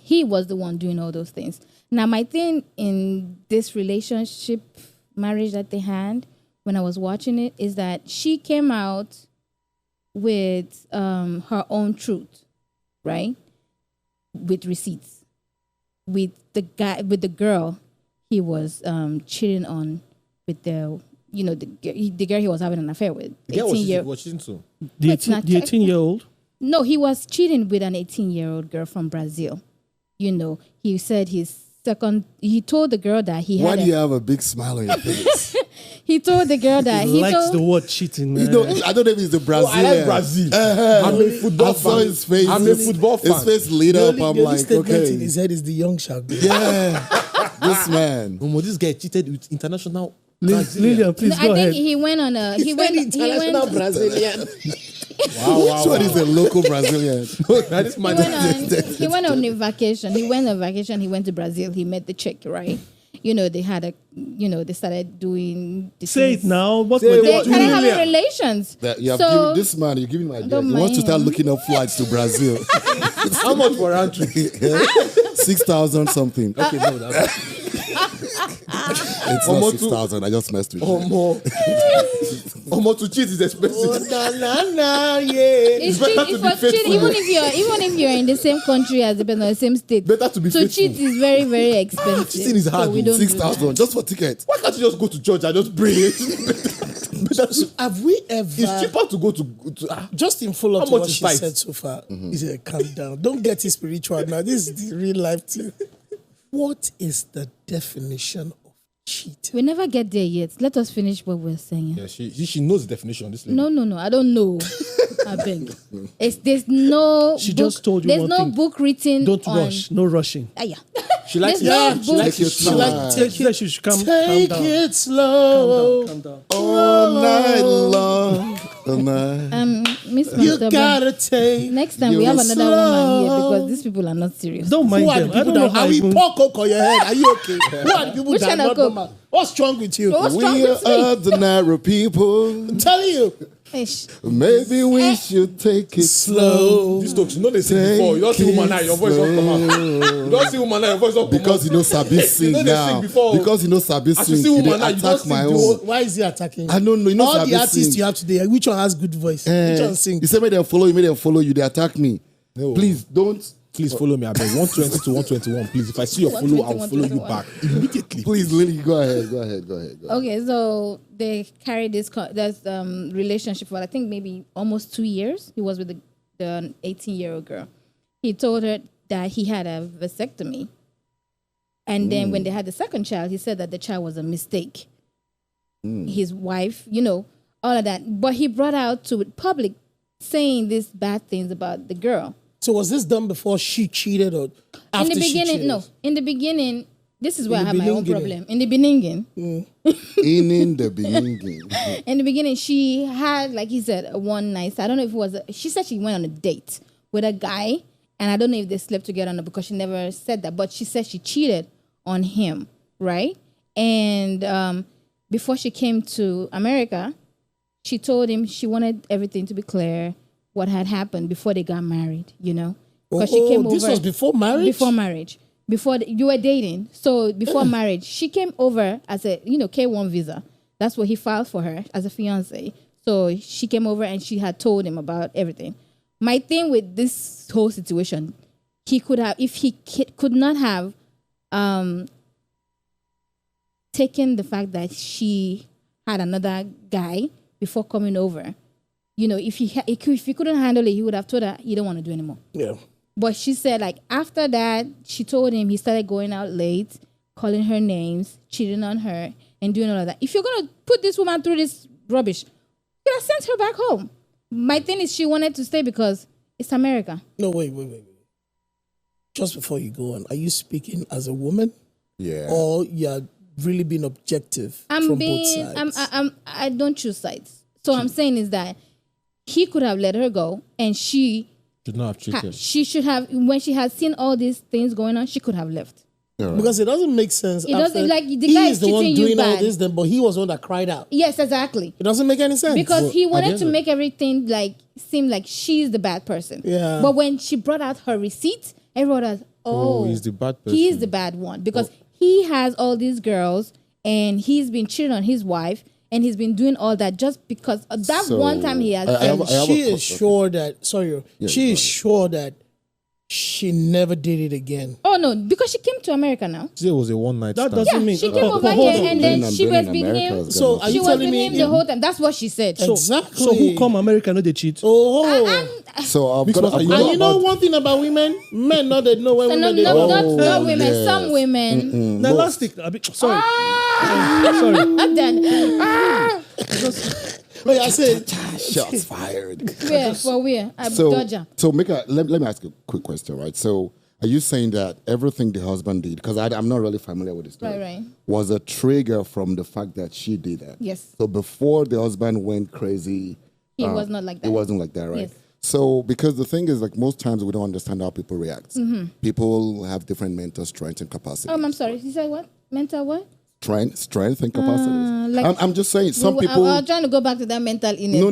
He was the one doing all those things. Now, my thing in this relationship, marriage that they had, when I was watching it, is that she came out with her own truth, right? With receipts. With the girl he was cheating on with the girl he was having an affair with. The girl was cheating too. The 18-year-old? No, he was cheating with an 18-year-old girl from Brazil. You know, he said he told the girl that he had. Why do you have a big smile on your face? He told the girl that he likes the word cheating, man. I don't know if he's a Brazilian. I like Brazil. I'm a football fan. I saw his face. I'm a football fan. His face lit up. I'm like, statement okay. in his head is the young Shaggy. Yeah. This man. This guy cheated with international. Lilian, please I go think ahead. he went on a he went international Brazilian. Which one is a local Brazilian? He went on a vacation. He went on vacation. He went to Brazil. He met the chick, right? You know, they started doing. Say it now. What They were they started doing? having relations. This man, you're giving my idea. He wants to start looking up flights to Brazil. How much for entry? 6,000 something. Okay, no, that's it's not 6,000. I just messed with you. Almost to cheat is expensive. It's better to be faithful. Even if you're in the same country as the person or the same state. Better to be faithful. So cheat is very, very expensive. Cheating is hard. So we don't 6,000 just for tickets. Why can't you just go to church and just pray? Have we ever? It's cheaper to go to just in follow up to what she tight? said so far. He said, "Calm down. Don't get it spiritual now. This is the real life thing." What is the definition of cheating? We never get there yet. Let us finish what we're saying. Yeah, she knows the definition of this lady. No. I don't know. I beg. There's no. She book, just told you There's one no thing. book written. Don't on, rush. No rushing. Yeah. She likes There's no it. book. She like take it. She should calm Take down. it slow. Calm down. All night long. All night. Miss You Master, gotta take. next time we have another woman here because these people are not serious. Don't mind Who are them. the I people don't know that how are we even- pour coke on your head? Are you okay? Who are the people Which that are kind of not coke? normal? What's wrong with you? What's wrong We with are me? ordinary people. I'm telling you. Ish. Maybe we should take it slow. This Toks, you know they sing before. You don't see woman now, your voice don't come out. You don't see woman now, your voice don't come out. Because you know Sabi sing know they now. sing before. Because you know Sabi As you sing, see you woman now, you attack don't my sing the own. Why is he attacking? I don't know. You know All Sabi the artists sing. you have today, which one has good voice? Which one sings? You say make them follow you, make them follow you. They attack me. No. Please don't. Please follow me. I beg 120 to 121. Please, if I see your follow, I'll follow you back immediately. Please, Lily, go ahead. Okay, so they carried this relationship for I think maybe almost 2 years. He was with the 18-year-old girl. He told her that he had a vasectomy. And then when they had the second child, he said that the child was a mistake. His wife, all of that. But he brought out to public saying these bad things about the girl. So was this done before she cheated or after In the she beginning, cheated? no. In the beginning, this is where I In have the my own beginning. problem. In the beginning. In the beginning. In the beginning, she had, like he said, a one night. I don't know if it was. She said she went on a date with a guy, and I don't know if they slept together or not because she never said that. But she said she cheated on him, right? And before she came to America, she told him she wanted everything to be clear, what had happened before they got married. Because she came this over. was before marriage? Before marriage. Before you were dating. So before marriage, she came over as a, K1 visa. That's what he filed for her as a fiance. So she came over and she had told him about everything. My thing with this whole situation, he could have, if he could not have taken the fact that she had another guy before coming over, if he couldn't handle it, he would have told her, you don't want to do anymore. Yeah. But she said, after that, she told him he started going out late, calling her names, cheating on her, and doing all of that. If you're going to put this woman through this rubbish, you have sent her back home. My thing is she wanted to stay because it's America. No, wait. Just before you go on, are you speaking as a woman? Yeah. Or you're really being objective from both sides? I don't choose sides. So I'm saying is that he could have let her go, and she should not have cheated. She should have, when she had seen all these things going on, she could have left. Right. Because it doesn't make sense. It doesn't, like, the he guy is the one treating you doing all bad. this, but he was the one that cried out. Yes, exactly. It doesn't make any sense. Because he wanted to make everything seem like she's the bad person. Yeah. But when she brought out her receipt, everyone was, he's the bad person. He is the bad one because he has all these girls and he's been cheating on his wife and he's been doing all that just because of that one time he has. She is sure that she never did it again. Oh no, because she came to America now. It was a one night That stand. doesn't mean She came over here and then she was with him. So are She you was telling with me him the whole time. That's what she said. Exactly. So who come America no they cheat? Oh. So I've Mixed got. master, And you know one thing about women? Men know they know when So women they not women, yes. some women. The elastic. Sorry. Sorry. I'm done. Wait, I said Shots fired. Where? For where? Dodger. So let me ask you a quick question, right? So are you saying that everything the husband did, because I'm not really familiar with the story, Right. was a trigger from the fact that she did that? Yes. So before the husband went crazy, He was not like that. It wasn't like that, right? Yes. So because the thing is, most times we don't understand how people react. Mm-hmm. People have different mental strength and capacity. I'm sorry. You said what? Mental what? Strength and capacities. I'm just saying, some people. I'm trying to go back to that mental illness. No.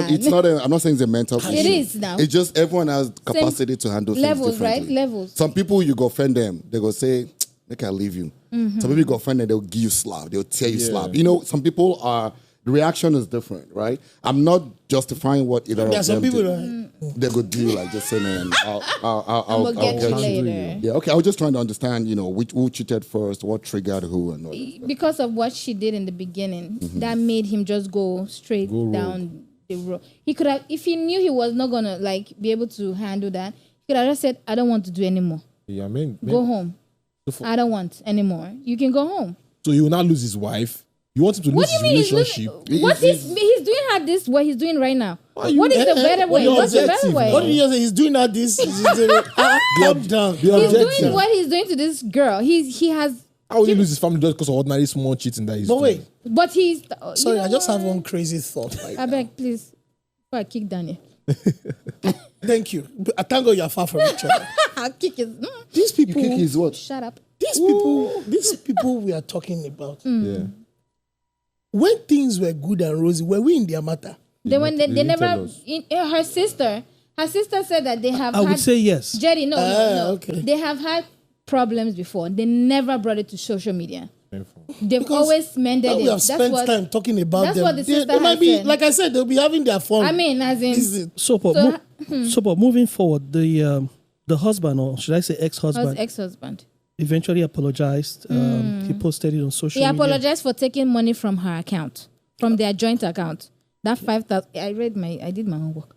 It's not. I'm not saying it's a mental issue. It is now. It's just everyone has capacity to handle levels, things right? differently. Levels. Some people, you go offend them, they go say, "Make I leave you." Mm-hmm. Some people you go offend them, they'll give you slap, they'll tear you slap. Some people are the reaction is different, right? I'm not justifying what either There are of some them people did. They could do like just say, man, I'll get you later. Yeah, okay. I was just trying to understand, who cheated first, what triggered who, and all that. Because of what she did in the beginning, that made him just go straight down the road. He could have, if he knew he was not gonna be able to handle that, he could have just said, "I don't want to do anymore. Yeah, go home. I don't want anymore. You can go home." So he will not lose his wife. You want him to lose his relationship? He's doing her this, what he's doing right now. What is the better way? What's the better way? What did you say? He's doing that this. Calm down. He's doing what he's doing to this girl. He has. How will he lose his family just because of ordinary small cheating that he's doing? Wait. But he's. Sorry, I just have one crazy thought. I beg, please. Before I kick Daniel. Thank you. I thank God you're far from each other. I'll kick his. These people. You kick his what? Shut up. These people we are talking about. Yeah. When things were good and rosy, were we in their matter? They never. Her sister said that they have. I would say yes. Jerry, no. Okay. They have had problems before. They never brought it to social media. They've Because always mended it. we have spent time talking about that's them. what the sister they might has be, said. like I said, they'll be having their fun. I mean, as in. But moving forward, the husband, or should I say ex-husband, ex-husband, eventually apologized. He posted it on social media. He apologized for taking money from her account, from their joint account. That 5,000. I did my homework.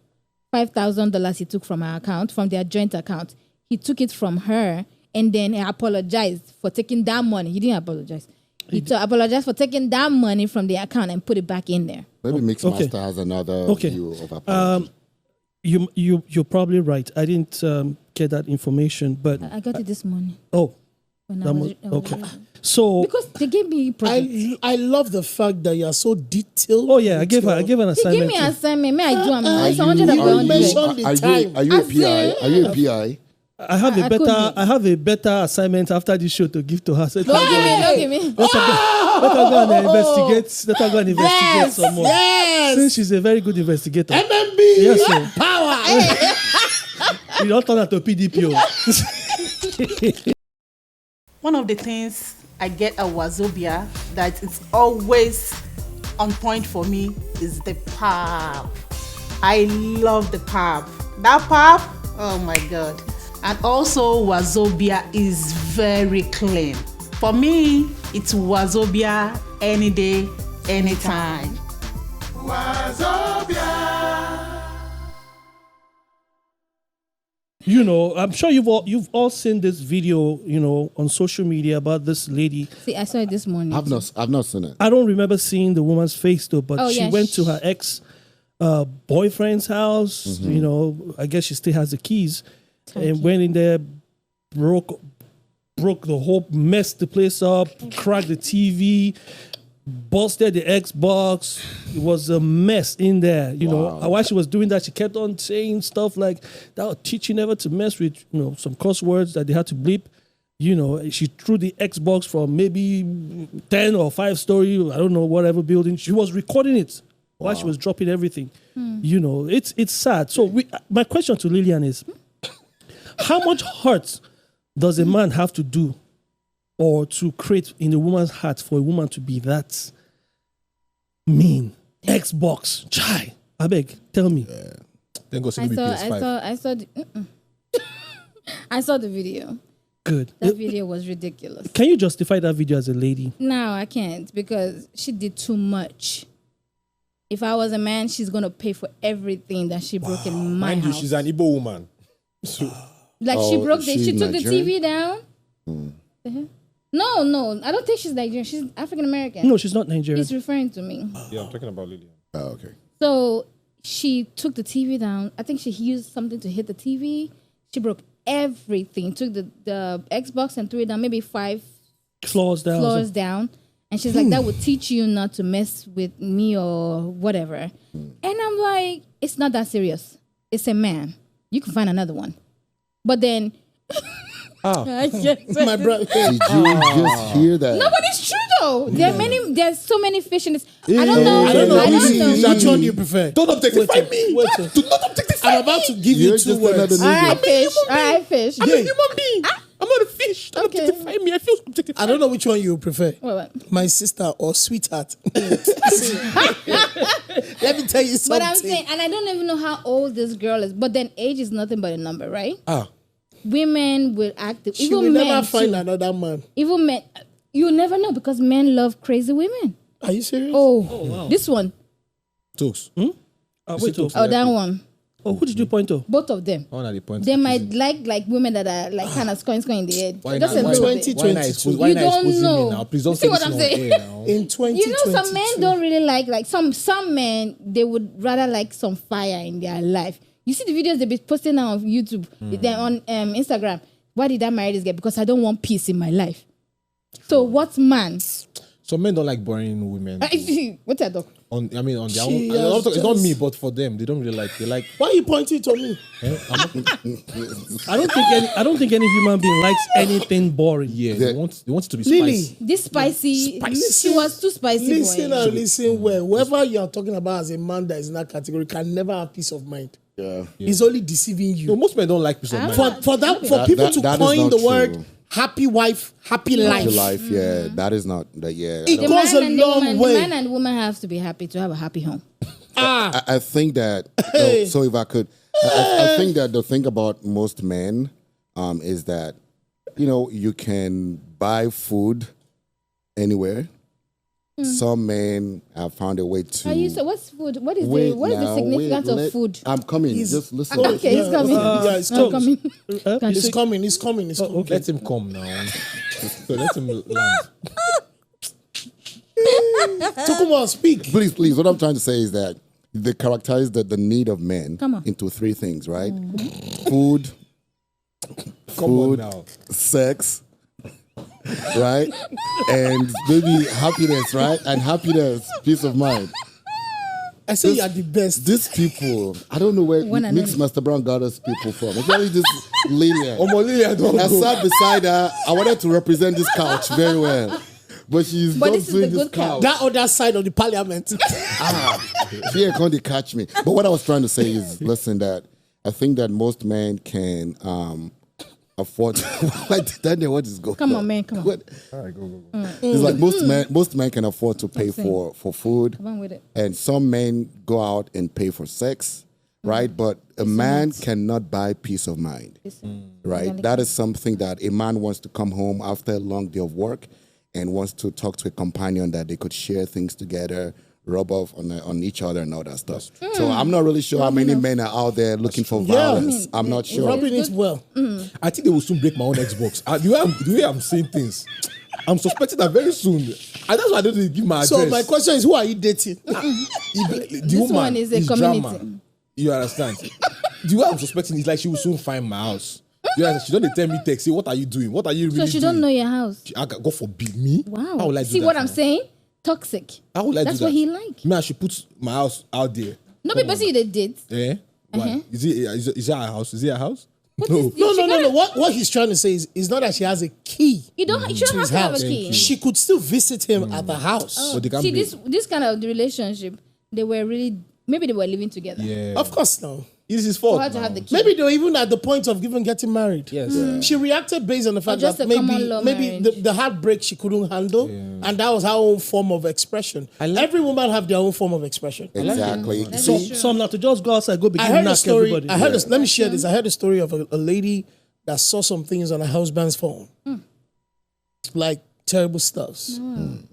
$5,000 he took from her account, from their joint account. He took it from her, and then he apologized for taking that money. He didn't apologize. He apologized for taking that money from the account and put it back in there. Maybe Mixmaster has another view of apology. You're probably right. I didn't get that information, but I got it this morning. Oh, okay. So because they gave me I love the fact that you are so detailed. Oh yeah, I gave an assignment. He gave me an assignment. May I do? It's 100 Are you a PI? Are you a PI? I have a better assignment after this show to give to her. So don't give me. Let her go and investigate. Let her go and investigate some more. Yes. Since she's a very good investigator. MMB. Yes, sir. Power. You don't turn out to PDP. One of the things I get at Wazobia that it's always on point for me is the pub. I love the pub. That pub, oh my God. And also Wazobia is very clean. For me, it's Wazobia any day, anytime. Wazobia. I'm sure you've all seen this video, on social media about this lady. See, I saw it this morning. I've not seen it. I don't remember seeing the woman's face though, but she went to her ex boyfriend's house. Mm-hmm. I guess she still has the keys, and went in there, broke the whole, messed the place up, cracked the TV, busted the Xbox. It was a mess in there. While she was doing that, she kept on saying stuff like that will teach you never to mess with some curse words that they had to bleep. She threw the Xbox from maybe 10 or 5-story, I don't know, whatever building. She was recording it while she was dropping everything. It's sad. So my question to Lilian is, how much hurt does a man have to do or to create in a woman's heart for a woman to be that mean? Xbox, chai. I beg, tell me. I saw the video. Good. That video was ridiculous. Can you justify that video as a lady? No, I can't, because she did too much. If I was a man, she's gonna pay for everything that she broke in my house. She's an Igbo woman. She took the TV down. No, I don't think she's Nigerian. She's African American. No, she's not Nigerian. He's referring to me. Yeah, I'm talking about Lilian. Oh, okay. So she took the TV down. I think she used something to hit the TV. She broke everything. Took the Xbox and threw it down, maybe 5 floors down. And she's like, that would teach you not to mess with me or whatever. And I'm like, it's not that serious. It's a man. You can find another one. But then... My brother. Did you just hear that? No, but it's true though. There's so many fish in this. I don't know. Which one do you prefer? Don't objectify me. Do not objectify me. I'm about to give you 2 words. All right, fish. I'm a human being. I'm not a fish. Don't objectify me. I feel objectified. I don't know which one you prefer. What? My sister or sweetheart. Let me tell you something. But I'm saying, and I don't even know how old this girl is, but then age is nothing but a number, right? Women will act. She will never find another man. Even men, you never know because men love crazy women. Are you serious? Oh, wow. This one. Toks. Wait, Toks. Oh, that one. Oh, who did you point to? Both of them. They might like women that are like kind of scoring in the head. Why Just not? a little bit. 2022. Why You not don't exposing know. me now? Please don't See say what this I'm on saying? air now. In 2022. You know, some men don't really like some men, they would rather like some fire in their life. You see the videos they be posting now on YouTube, they're on Instagram. Why did I marry this guy? Because I don't want peace in my life. So what man? Some men don't like boring women. What's that, doc? On their own. It's not me, but for them, they don't really like. They like. Why are you pointing to me? I don't think any human being likes anything boring. Yeah, they want it to be Lily, spicy. This spicy. She was too spicy. Listen boy. and listen well. Whoever you are talking about as a man that is in that category can never have peace of mind. Yeah. He's only deceiving you. No, most men don't like peace of mind. For people to that is coin not the true. word happy wife, happy life. Happy life, yeah. That is not that. Yeah. It The goes man a and the long woman, way. the man and woman have to be happy to have a happy home. I think that. Hey. So if I could, I think that the thing about most men is that you can buy food anywhere. Some men have found a way to. So what's food? What is the significance of food? I'm coming. Just listen. Okay, he's coming. Yeah, it's I'm coming. coming. It's coming. It's coming. It's coming. Let him come now. So let him land. Tokuma, speak. Please. What I'm trying to say is that they characterize the need of men Come on. into three things, right? Food, sex, right? And maybe happiness, right? And happiness, peace of mind. I say you are the best. These people, I don't know where Mixed Master Brown got us people from. Especially this Lilian. Lilian, don't I go. sat beside her. I wanted to represent this couch very well. But she's not this is doing the this good couch. That other side of the parliament. She ain't going to catch me. But what I was trying to say is, listen, that I think that most men can afford. Daniel, what is going on? Come on, man. Come on. What? All right, go. It's like most men can afford to pay for food. Come on with it. And some men go out and pay for sex, right? But a man cannot buy peace of mind, right? That is something that a man wants to come home after a long day of work and wants to talk to a companion that they could share things together, rub off on each other and all that stuff. So I'm not really sure how many men are out there looking for violence. I'm not sure. Rubbing it well. I think they will soon break my own Xbox. The way I'm saying things, I'm suspecting that very soon. And that's why I don't give my address. So my question is, who are you dating? The woman one is a community. drama. You understand? The way I'm suspecting is like she will soon find my house. You understand? She don't tell me text. Say, what are you doing? What are you really doing? So she don't know your house. God forbid me. Wow. How will I do See that what I'm now? saying? Toxic. How will I That's do that? what he like. Me, I should put my house out there. No, because you did. Eh? Why? Is it her house? Is it her house? No. What he's trying to say is not that she has a key. You don't. You shouldn't to have his to have a house. key. She could still visit him at the house. But they can't See, be- this kind of relationship, they were really maybe they were living together. Yeah. Of course, no. It's his For fault. her to have the key. Maybe they were even at the point of even getting married. Yes. Yeah. She reacted based on the fact just that a common law maybe marriage. the heartbreak she couldn't handle, and that was her own form of expression. Every woman have their own form of expression. Exactly. Some not to just go outside, go begin I heard knock a story. everybody. Let me share this. I heard a story of a lady that saw some things on her husband's phone, like terrible stuffs,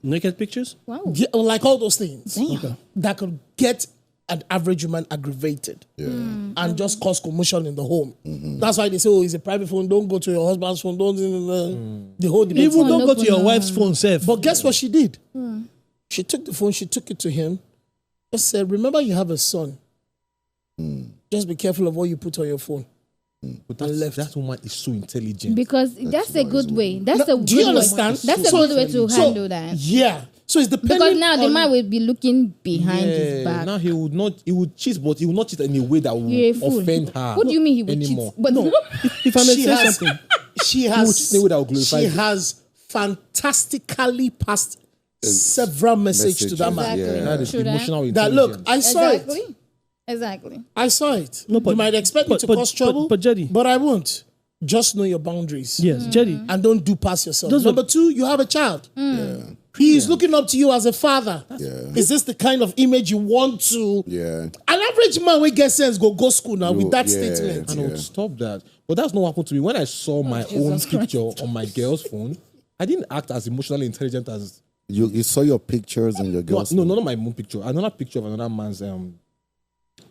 Naked pictures? Wow. yeah, like all those things Damn. that could get an average woman aggravated and just cause commotion in the home. That's why they say, "Oh, it's a private phone. Don't go to your husband's phone. Don't the whole debate." Even don't go to your open, wife's phone, safe. But guess what she did? She took the phone. She took it to him. Just said, "Remember, you have a son. Just be careful of what you put on your phone." But that woman is so intelligent. Because that's a good way. That's a good Do you way. understand? That's a good way to handle that. Yeah. So it's depending Because now the on- man will be looking behind his back. Now he would cheat, but he will not cheat in a way that You're a will fool. offend her. What do you mean he will anymore? cheat? But If I may She say has- something, She He will cheat in a way that will glorify she him. has fantastically passed several messages to that man. Exactly. That is True that. emotional That intelligence. look, I saw exactly. it. Exactly. I saw it. No, but- you might expect me but- to but- cause trouble, but Jedi- but I won't. Just know your boundaries. Yes, Jedi. And don't do past yourself. Those Number 2, you have a child. He is looking up to you as a father. Is this the kind of image you want to? An average man will get sense go school now with that statement. I know, stop that. But that's not what happened to me. When I saw my own picture on my girl's phone, I didn't act as emotionally intelligent as... You saw your pictures and your girl's No, not my own picture. Another picture of another man's...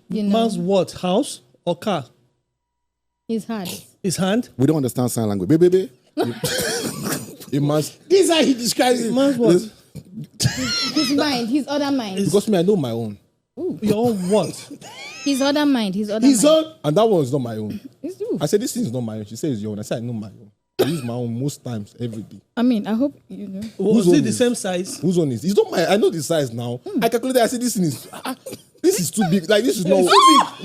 Man's what? House or car? His hand. His hand? We don't understand sign language. Baby. This is how he describes it. Man's what? His mind. His other mind. Because me, I know my own. Your own what? His other mind. His other mind. And that one is not my own. It's you. I said, this thing is not my own. She said, it's your own. I said, I know my own. I use my own most times, every day. I mean, I hope you know. Was it the same size? Whose own is? It's not my... I know the size now. I calculated. I said, this thing is... This is too big. Like, this is not... It's too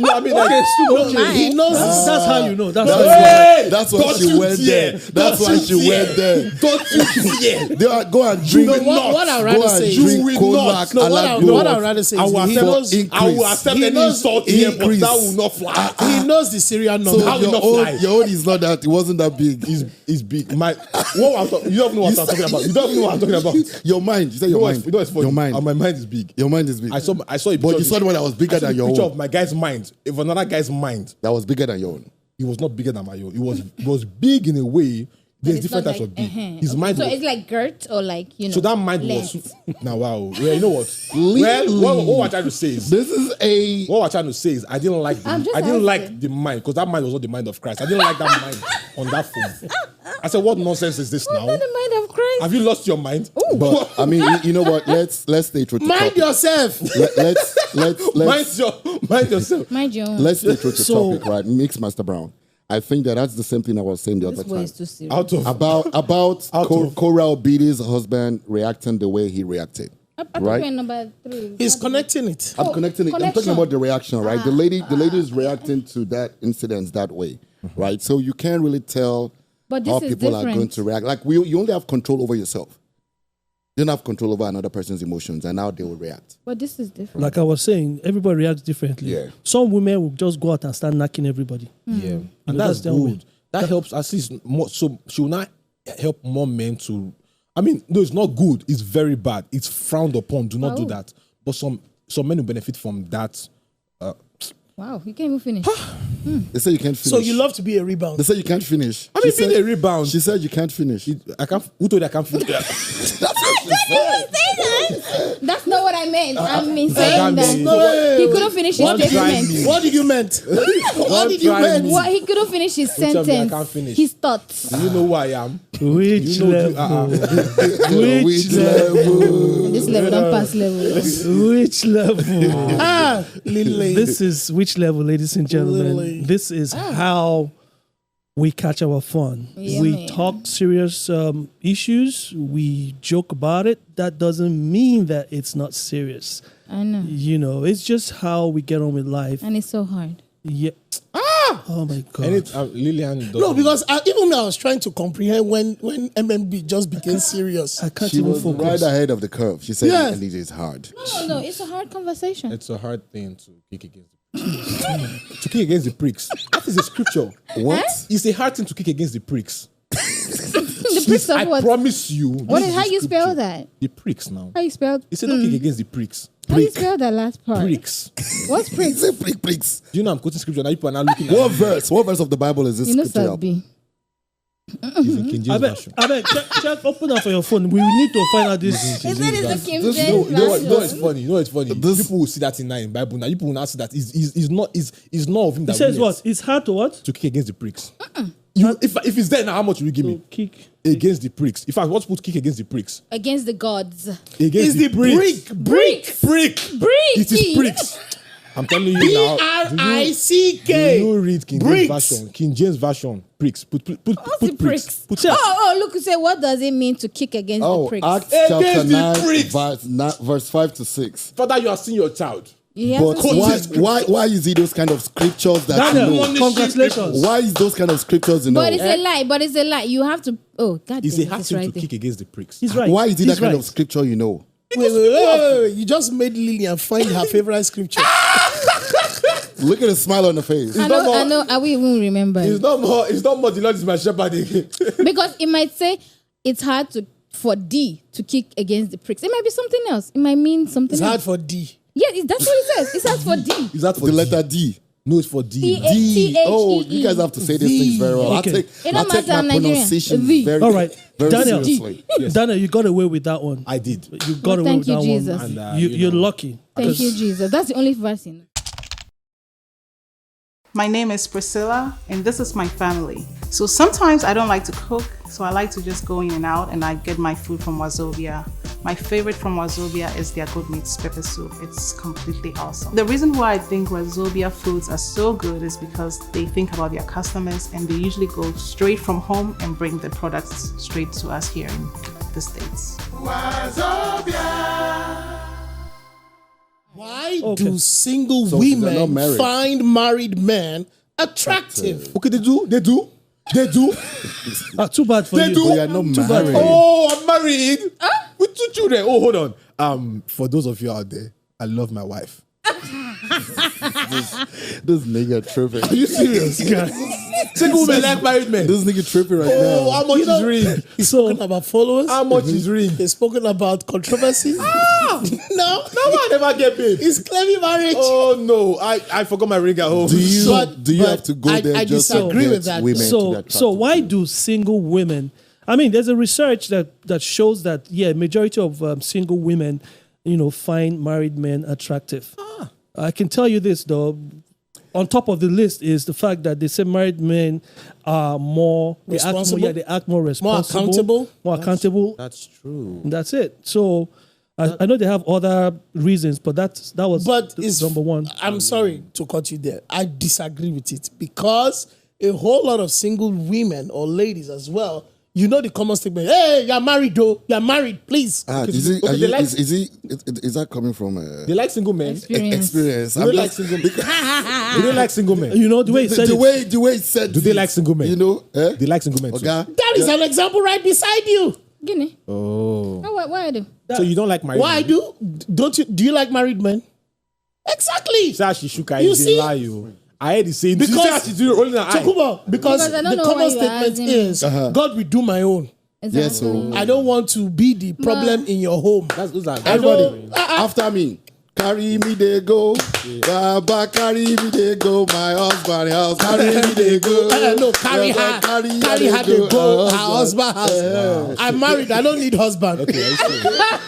big. No, I mean, Okay, like... it's too big. He knows. That's how you know. That's how you know. That's why she went there. That's why she went there. Don't you dare. Go and drink. What I'd rather say is... Drink cognac. What I'd rather say is... I will accept any insult here, but that will not fly. He knows the serial number. So your own is not that... It wasn't that big. It's big. You don't know what I'm talking about. You don't know what I'm talking about. Your mind. You said your mind. You know it's funny. Your mind. My mind is big. Your mind is big. I saw it. But you saw the one that was bigger than your picture own. of my guy's mind. If another guy's mind that was bigger than your own. It was not bigger than my own. It was big in a way. There's different types of big. His mind. So was, it's like girt or like, you know. So that mind length. was. Now wow. Yeah, you know what? What we're trying to say is what we're trying to say is I didn't like the mind because that mind was not the mind of Christ. I didn't like that mind on that phone. I said, what nonsense is this now? Not the mind of Christ. Have you lost your mind? Ooh. But I mean, you know what? Let's stay true to mind topic. yourself. Let's mind yourself. Mind your own. Let's stay true to topic, right? Mix Master Brown. I think that's the same thing I was saying the other time. About Korra Obidi's husband reacting the way he reacted. Right? Number 3. He's connecting it. I'm connecting it. I'm talking about the reaction, right? The lady is reacting to that incident that way, right? So you can't really tell how people are going to react. Like you only have control over yourself. You don't have control over another person's emotions and how they will react. But this is different. Like I was saying, everybody reacts differently. Yeah. Some women will just go out and start knacking everybody. Yeah. And that's good. That helps at least more. So she will not help more men to... I mean, no, it's not good. It's very bad. It's frowned upon. Do not do that. But some men will benefit from that. Wow, you can't even finish. They say you can't finish. So you love to be a rebound. They say you can't finish. I mean, being a rebound. She said you can't finish. I can't. Who told you I can't finish? That's what she said. That's not what I meant. I mean saying that he couldn't finish his statement. What did you meant? What did you meant? What he couldn't finish his sentence. I can't finish. His thoughts. Do you know who I am? Which level? Which level? This level don't pass level. Which level? Lilian. This is which level, ladies and gentlemen. Lilian. This is how we catch our fun. Yeah, we man. talk serious issues. We joke about it. That doesn't mean that it's not serious. I know. You know, it's just how we get on with life. And it's so hard. Yeah. Oh my God. And Lilian. No, because even I was trying to comprehend when MMB just became serious. I can't She even was focus. right ahead of the curve. She said Elijah is hard. No, it's a hard conversation. It's a hard thing to kick against. To kick against the pricks. That is a scripture. What? It's a hard thing to kick against the pricks. The pricks of what? I promise you. What is how you spell that? The pricks now. How you spell? He said don't kick against the pricks. How you spell that last part? Pricks. What's pricks? Pricks. Do you know I'm quoting scripture now? People are now looking at What verse? What verse of the Bible is this You know scripture? Sabi. It's in King James Version. I bet, check, open up for your phone. We need to find out this. Is it the King You James know version? it's funny. People will see that in Bible. Now people will not see that it's not of him that It says willeth what? It's hard to what? to kick against the pricks. If it's there now, how much will you give me? Kick. Against the pricks. If I want to put kick against the pricks. Against the gods. Against the pricks. Brick. It is pricks. I'm telling you now. Brick. You read King James Version. King James Version. Pricks. Put pricks. Look, say what does it mean to kick against the pricks? Acts chapter 9, verse 5 to 6. Father, you are seeing your child. But why is it those kind of scriptures that you know? Congratulations. Why is those kind of scriptures you know? But it's a lie. You have to. Oh, God. It's a hard thing to kick against the pricks. He's right. Why is it that kind of scripture you know? Wait. You just made Lilian find her favorite scripture. Look at the smile on the face. I know. I will even remember. It's not more. The Lord is my shepherd again. Because it might say it's hard for D to kick against the pricks. It might be something else. It might mean something. It's else. hard for D. Yeah, that's what it says. It's hard for D. Is that for the letter D? No, it's for D. D. Oh, you guys have to say these things very well. Okay. I'll take my pronunciation very, all right. very Daniel, seriously. Yes. Daniel, you got away with that one. I did. You got away thank with you, that Jesus. one. And, You're lucky. Thank you, Jesus. That's the only verse in it. My name is Priscilla, and this is my family. So sometimes I don't like to cook, so I like to just go in and out, and I get my food from Wazobia. My favorite from Wazobia is their goat meat pepper soup. It's completely awesome. The reason why I think Wazobia foods are so good is because they think about their customers, and they usually go straight from home and bring the products straight to us here in the States. Why do single women find married men attractive? Okay, they do. Too bad for you. We are not married. Oh, I'm married with 2 children. Oh, hold on. For those of you out there, I love my wife. This nigga tripping. Are you serious, guys? Single women like married men. This nigga tripping right now. Oh, how much is ring? He's spoken about followers. How much is ring? He's spoken about controversy. No one ever get paid. He's claiming marriage. Oh no, I forgot my ring at home. Do you have to go there I just disagree to with get that. women to So why do single women? I mean, there's a research that shows that majority of single women, find married men attractive. I can tell you this though. On top of the list is the fact that they say married men are more responsible. They act more responsible, more accountable. That's true. That's it. So I know they have other reasons, but that was number one. I'm sorry to cut you there. I disagree with it because a whole lot of single women or ladies as well, the common statement, hey, you're married though, you're married, please. Is that coming from they like single men? Experience. Do they like single men? Do they like single men? The way it said the way it said. Do they like single men? They like single men too. That is an example right beside you. Guinea. Oh. Why I do? So you don't like married men? Why I do? Don't you? Do you like married men? Exactly. She shook her. You see? I had the same. Because the common statement is, God will do my own. Exactly. Yes, so I don't want to be the problem in your home. Everybody, after me. Carry me, they go. Baba, carry me, they go. My husband house. Carry me, they go. No, carry her. Carry her, they go. Her husband house. I'm married. I don't need husband. Okay,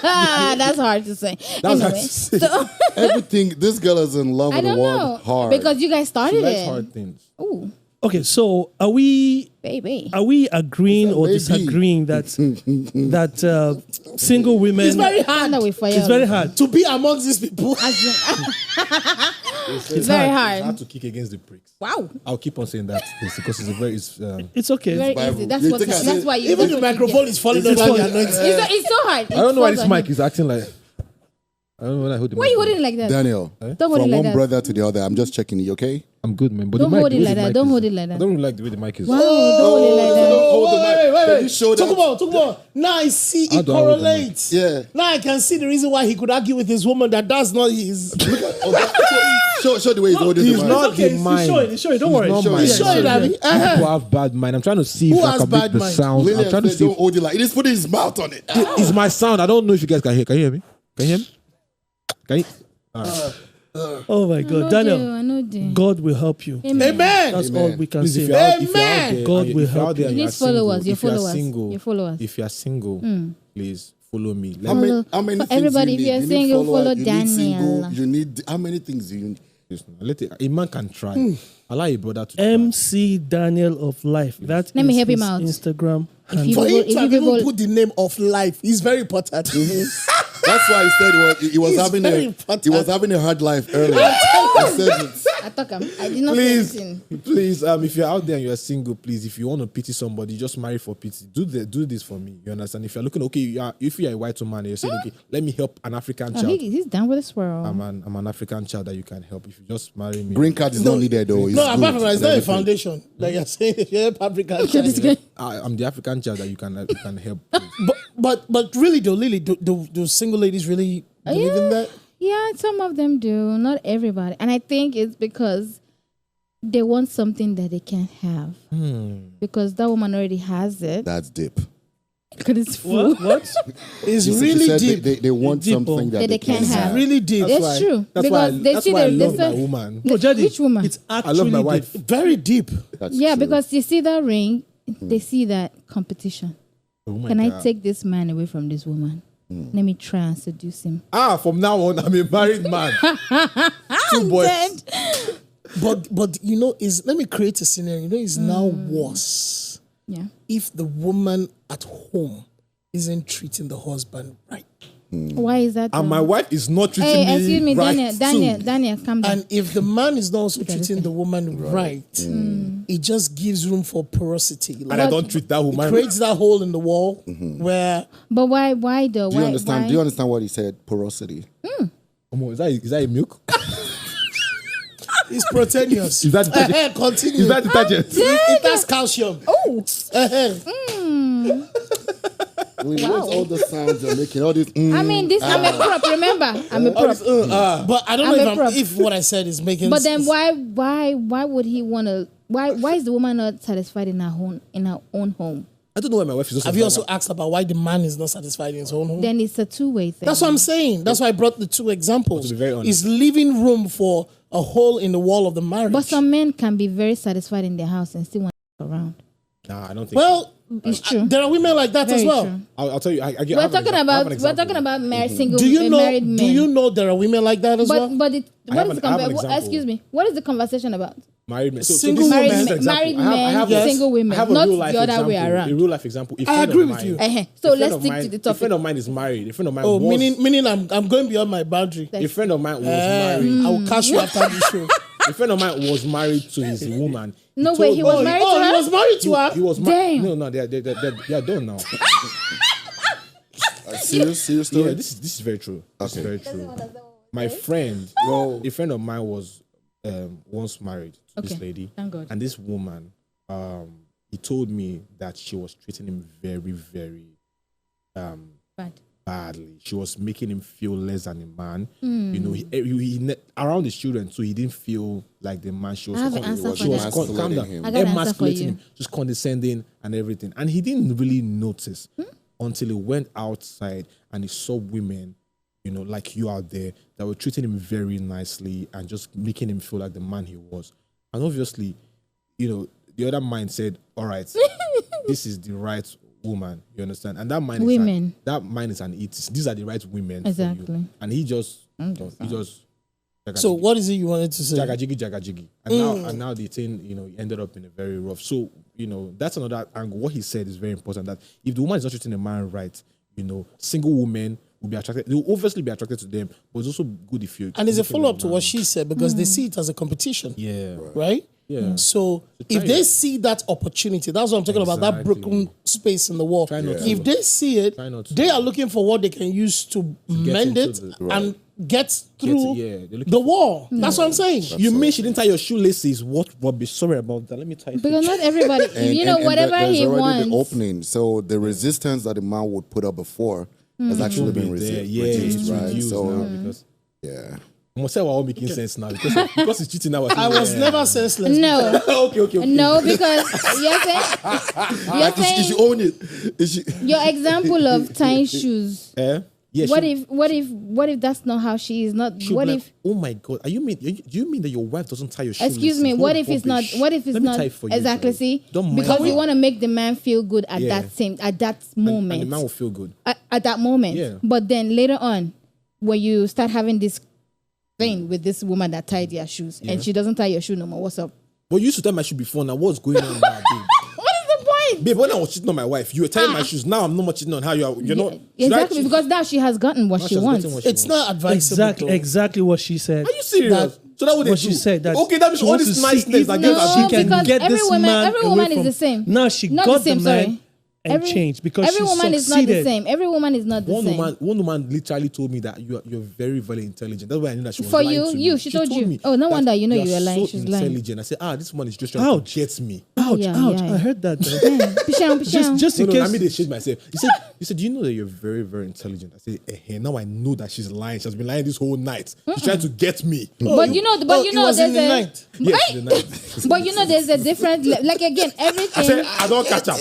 that's hard to say. So everything. This girl is in love with the word hard. Because you guys started it. Hard things. Ooh. Okay, so are we agreeing or disagreeing that single women? It's very hard. It's very hard to be amongst these people. It's very hard. I have to kick against the pricks. Wow. I'll keep on saying that because it's okay. Very easy. That's why you even the microphone is falling on your anointing. It's so hard. I don't know why this mic is acting like. I don't know when I hold the mic. Why are you holding it like that? Daniel, don't hold it from like one that. brother to the other, I'm just checking you, okay? I'm good, man. But don't hold it like that. Don't hold it like that. I don't really like the way the mic is. Wow, don't hold it like that. Hold the mic. Can you show that? Talk about. Now I see it correlates. Yeah. Now I can see the reason why he could argue with his woman that's not his. Show the way he's holding the mic. He's not the mind. Show it. Don't worry. Show it. People have bad mind. I'm trying to see if I can make the sound. I'm trying to see. Don't hold it like it is putting his mouth on it. It's my sound. I don't know if you guys can hear. Can you hear me? Can you hear me? Can you? Oh my God, Daniel! God will help you. Amen. That's all we can say. Amen. God will help you. Please follow us. Your followers. If you are single, please follow me. How many everybody, if you you're single, follow Daniel. You need how many things do you need? A man can try. Allow your brother to try. MC Daniel of Life. Let me help him out. Instagram. For him to even put the name of Life is very important. That's why he said he was having a hard life earlier. I did not say anything. Please, if you're out there and you're single, please, if you want to pity somebody, just marry for pity. Do this for me. You understand? If you're looking, if you're a white woman, you're saying, okay, let me help an African child. He's down with the swirl. I'm an African child that you can help. If you just marry me. Green card is not needed though. Apart from that, it's not a foundation. Like you're saying, if you're African child. I'm the African child that you can help. But really though, Lily, do single ladies really believe in that? Yeah, Yeah, some of them do. Not everybody. And I think it's because they want something that they can't have. Because that woman already has it. That's deep. Because it's full. What? It's You really said deep. They want Deep, something that That they can't can't have. have. Really deep. It's true. That's why Because they that's see why I the love my woman. No, Jedi, which woman? It's I actually love my wife. Very deep. That's Yeah, true. because you see that ring, they see that competition. Oh my Can I God. take this man away from this woman? Let me try and seduce him. From now on, I'm a married man. Two boys. Dead. But let me create a scenario. It's now worse. Yeah. If the woman at home isn't treating the husband right. Why is that? And my wife is not treating Hey, me excuse me, right Daniel, calm down. And if the man is not also treating the woman right, it just gives room for porosity. And I don't treat that It woman. creates that hole in the wall where. But why though? Do you Why- understand? why? Do you understand what he said? Porosity. Is that a milk? It's proteinous. Is that detergent? Continue. Is that detergent? It has calcium. Oh. All the sounds you're making, all this. I mean, this. I'm a prop. Remember, I'm a prop. But I don't I'm a know prop. if what I said is making But then sense. why would he want to? Why is the woman not satisfied in her own home? I don't know why my wife is. Have you also asked about why the man is not satisfied in his own home? Then it's a two-way thing. That's what I'm saying. That's why I brought the two examples. To be very honest. It's leaving room for a hole in the wall of the marriage. But some men can be very satisfied in their house and still want to around. Nah, I don't think. Well, It's true. there are women like that Very as well. true. I'll tell you. We're talking about married single married men. Do you know there are women like that as well? But I have an example. excuse me. What is the conversation about? Married men. Single this women. is an example. Married I have men, a- single women, I have a not real life the other way example, around. A real life example. A I friend agree of with mine- you. So a friend let's of stick mine- to the A topic. friend of mine is married. A friend of mine Oh, was. meaning I'm going beyond my boundary. A friend of mine was married. I will catch you after the show. A friend of mine was married to his woman. No told way, he me- was married to her? He was married to her? He was Damn. married. No, they are done now. Serious Yeah, story. this is very true. This is Okay. very true. My friend, a friend of mine was once married to this Okay, lady, thank God. and this woman, he told me that she was treating him very, very Bad. badly. She was making him feel less than a man. You know, he around his children, so he didn't feel like the man. She was I have an answer she for was that. calm down, Him. I got an answer for emasculating you. him, just condescending and everything. And he didn't really notice until he went outside and he saw women, you know, like you out there, that were treating him very nicely and just making him feel like the man he was. And obviously, you know, the other mind said, all right, this is the right woman, you understand? And that mind Women. is an elitist. These are the right women for Exactly. you. And he just So what is it you wanted to say? Jagajigi. And now the thing, you know, ended up in a very rough. So, you know, that's another angle. What he said is very important, that if the woman is not treating the man right, you know, single women will be attracted. They will obviously be attracted to them, but it's also good if you. And it's a follow-up to what she said because they see it as a competition. Yeah. Right? Yeah. So try if they it. see that opportunity, that's what I'm talking about, that Exactly. broken space in the wall. Try not to. If they see it, Try not to. they are looking for what they can use to get mend into it the- and get through they're looking the wall. That's what I'm saying. You mean she didn't tie your shoelaces? What rubbish? Sorry about that. Let me tie it. Because not everybody, whatever there's he already wants. the opening. So the resistance that the man would put up before has actually been reduced, it's right? reduced So now because yeah. I'm gonna say we're all making sense now because he's cheating now. I was never senseless. No. okay. No, because you're saying Is she own it? Is she? your example of tying shoes. Yeah. What if that's not how she is? Not she'll what be if? like, oh my god, do you mean that your wife doesn't tie your shoelaces? Excuse me. What if it's not? What if it's Let me not tie it for you, exactly? Joey. See, Don't mind because me. you want to make the man feel good at Yeah. that moment. and the man will feel good. At that moment. Yeah. But then later on, when you start having this thing with this woman that tied your shoes and she doesn't tie your shoe no more, what's up? But you used to tie my shoe before. Now what's going on now, babe? What is the point? Babe, when I was cheating on my wife, you were tying my shoes. Now I'm not more cheating on her. You're not. should I Exactly, cheat? because now she has gotten what Now she has wants. gotten what she It's wants. not advisable. Exactly what she said. Are you serious? So that what they What do? she said. That Okay, that means she all wants this to see niceness if that No, girls she are can because get every this woman- man every away woman is from- the same. Now she Not got the same, the man sorry. and changed because Every she woman is not the succeeded. same. Every woman is not the One same. woman literally told me that you're very, very intelligent. That's why I knew that she was For lying you, to you, me. she told you. me Oh, no that wonder you know are you were lying. so She's lying. intelligent. I said, this one is just trying to get me. Ouch, ouch. I heard that. Just in case. I mean, they shade myself. He said, do you know that you're very, very intelligent? I said, now I know that she's lying. She's been lying this whole night. She's trying to get me. But you know, there's in the night. Yes, in the night. But you know, there's a different, like again, everything. I said, I don't catch up.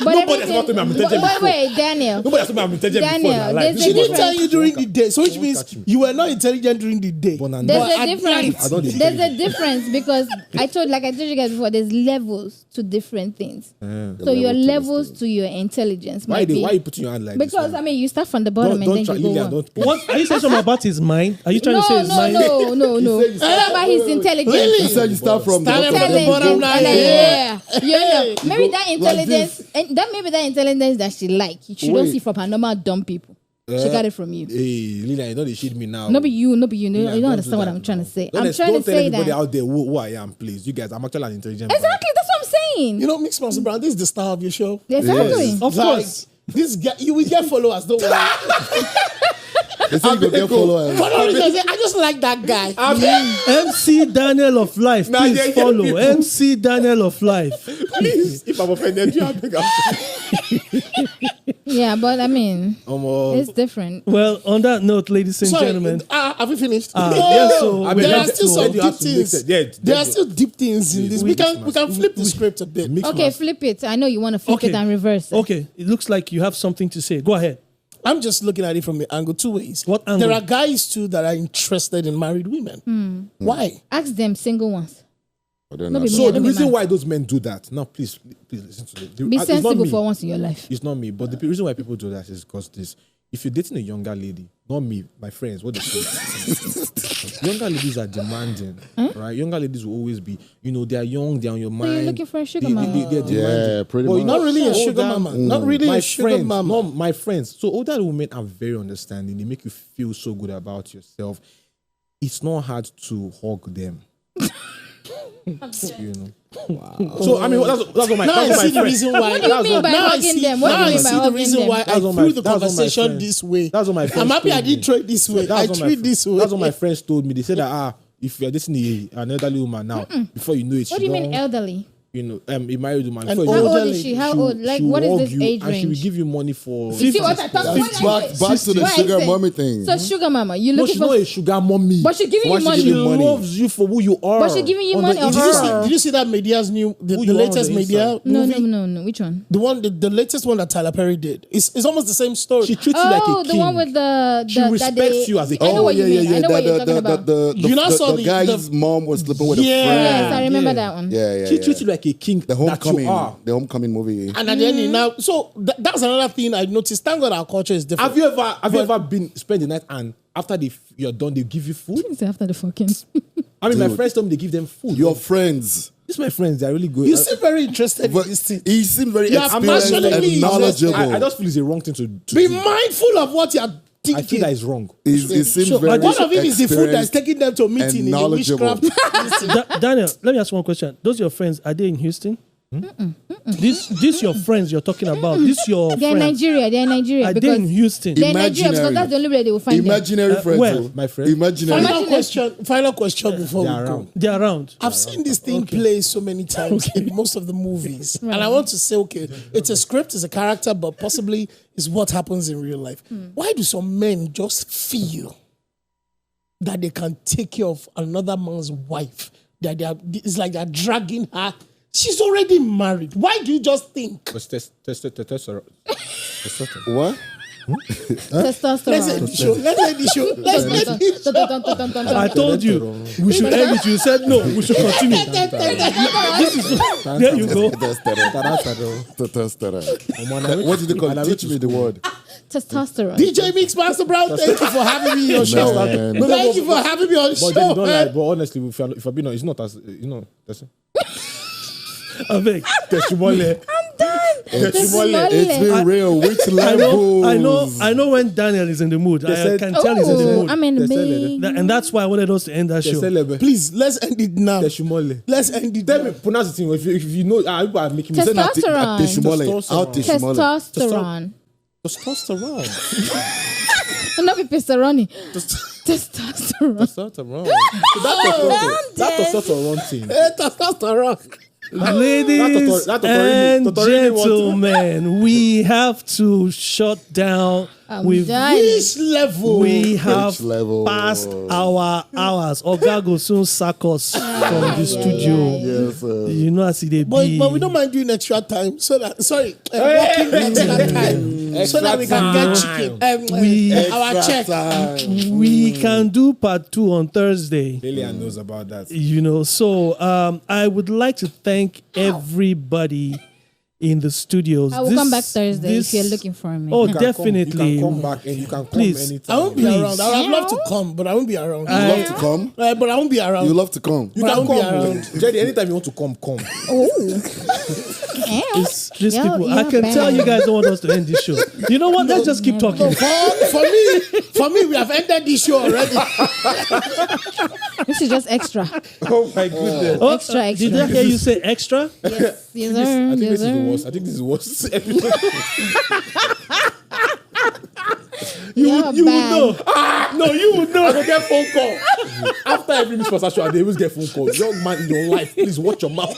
Nobody has told me I'm intelligent before. Wait, Daniel. Nobody has told me I'm intelligent before in my life. She didn't tell you during the day, so which means you were not intelligent during the day. There's a difference. There's a difference because I told you guys before, there's levels to different things. So your levels to your intelligence why might be. Why are you putting your hand like this? Because I mean, you start from the bottom and then you go on. What are you saying something about his mind? Are you trying to say his mind? No. Talk about his intelligence. You said you start from the bottom. Yeah. Maybe that intelligence, and that maybe that intelligence that she like, she don't see from her normal dumb people. She got it from you. Hey, Lilian, you know they shit me now. No, be you. You don't understand what I'm trying to say. I'm trying to say that. Don't tell anybody out there who I am, please. You guys, I'm actually an intelligent Exactly, that's what I'm saying. You know, Mixed Master Brown, this is the star of your show. Exactly. Yes. Of course. This guy, you will get followers, don't worry. They say you go get followers. I just like that guy. MC Daniel of Life. Please follow. MC Daniel of Life. Please, if I'm offended, you have Yeah, but I mean, it's different. Well, on that note, ladies and gentlemen. Have we finished? Yes, so there are still some deep things. There are still deep things in this. We can flip the script a bit. Okay, flip it. I know you want to flip it and reverse it. Okay, it looks like you have something to say. Go ahead. I'm just looking at it from the angle two ways. What angle? There are guys too that are interested in married women. Why? Ask them single ones. So the reason why those men do that, now please listen to it. Be sensible for once in your life. It's not me, but the reason why people do that is because if you're dating a younger lady, not me, my friends, what they say, younger ladies are demanding, right? Younger ladies will always be, they are young, they're on your mind. So you're looking for a sugar mama. They're demanding. Yeah, pretty much. Not really a sugar mama. Not really a sugar mama. Not my friends. So older women are very understanding. They make you feel so good about yourself. It's not hard to hug them. Wow. So I mean, that's what my. Now I see the friend. reason why. What do you mean by hugging them? What do you mean by hugging them? The reason why I threw the conversation this way. That's what my friends I'm happy I told me. did trade this way. I treat this way. That's what my friends told me. They said that if you're dating an elderly woman now, before you know it, what do you mean elderly? A married woman. How old is she? How old? Like, what is this age range? And she will give you money for. You see what I thought? Back to the sugar mommy thing. So sugar mama, you No, looking she's for? not a sugar mommy. But she's giving you money. She loves you for who you are. But she's giving you money. Did you see that Media's new, the latest Media movie? No. Which one? The one, the latest one that Tyler Perry did. It's almost the same story. She treats you like a king. The one with the She respects you as a king. I know what you mean. I know what you're talking about. The guy's mom was sleeping with a friend. Yes, I remember that one. Yeah. She treats you like a king. The homecoming movie. And at the end now, so that's another thing I noticed. Thank God our culture is different. Have you ever been spend the night and after you're done, they give you food? Didn't say after the fucking. I mean, my friends told me they give them food. Your friends. These my friends, they're really good. You seem very interested in this thing. He seems very experienced and knowledgeable. I just feel it's a wrong thing to be do. mindful of what you're thinking. I feel that is wrong. It seems very one of it is the food that's taking them to a meeting in the witchcraft. Daniel, let me ask one question. Those your friends, are they in Houston? This your friends you're talking about. This your They're in friends. Nigeria. They're in Nigeria. Are they in Houston? They're in Nigeria because that's the only way they will find Imaginary friends. Well, my friend. Imaginary. Final question before we go. They're around. I've seen this thing play so many times in most of the movies. And I want to say, okay, it's a script, it's a character, but possibly it's what happens in real life. Why do some men just feel that they can take care of another man's wife? That it's like they're dragging her. She's already married. Why do you just think? What? Testosterone. Let's end the show. I told you we should end it. You said no. We should continue. There you go. What did they call it? Teach me the word. Testosterone. DJ Mix Master Brown, thank you for having me on your show. Thank you for having me on the show. But don't lie. But honestly, if I be honest, it's not as that's it. I'm done. It's been real. Which levels? I know when Daniel is in the mood. I can tell he's in the mood. I'm in the mood. And that's why I wanted us to end that show. Please, let's end it now. Let's end it. Tell me, pronounce the thing. If you know, people are making me say Testosterone. Testosterone. Not be pepperoni. Testosterone. Testosterone. That's testosterone thing. Testosterone. Ladies and gentlemen, we have to shut down. Which level? We have passed our hours. Oga go soon sack us from the studio. Yes, sir. You know, I see they But we don't mind doing extra time so that working extra time so that we can get chicken. Our check. We can do part 2 on Thursday. Lilian knows about that. You know, so I would like to thank everybody in the studios. I will come back Thursday if you're looking for me. Oh, definitely. You can come back and you can come Please. anytime. I won't be around. I would love to come, but I won't be around. You love to come? But I won't be around. You love to come? You But I can won't be come. around. Jedi, anytime you want to come, come. These people, I can tell you guys don't want us to end this show. You know what? Let's just keep talking. For me, we have ended this show already. This is just extra. Oh my goodness. Extra. Did I hear you say extra? Yes, I think this is the worst. I think this is the worst episode. You would know. No, you would know. I will get phone call. After every Miss Pastor show, they always get phone calls. Young man in your life, please watch your mouth.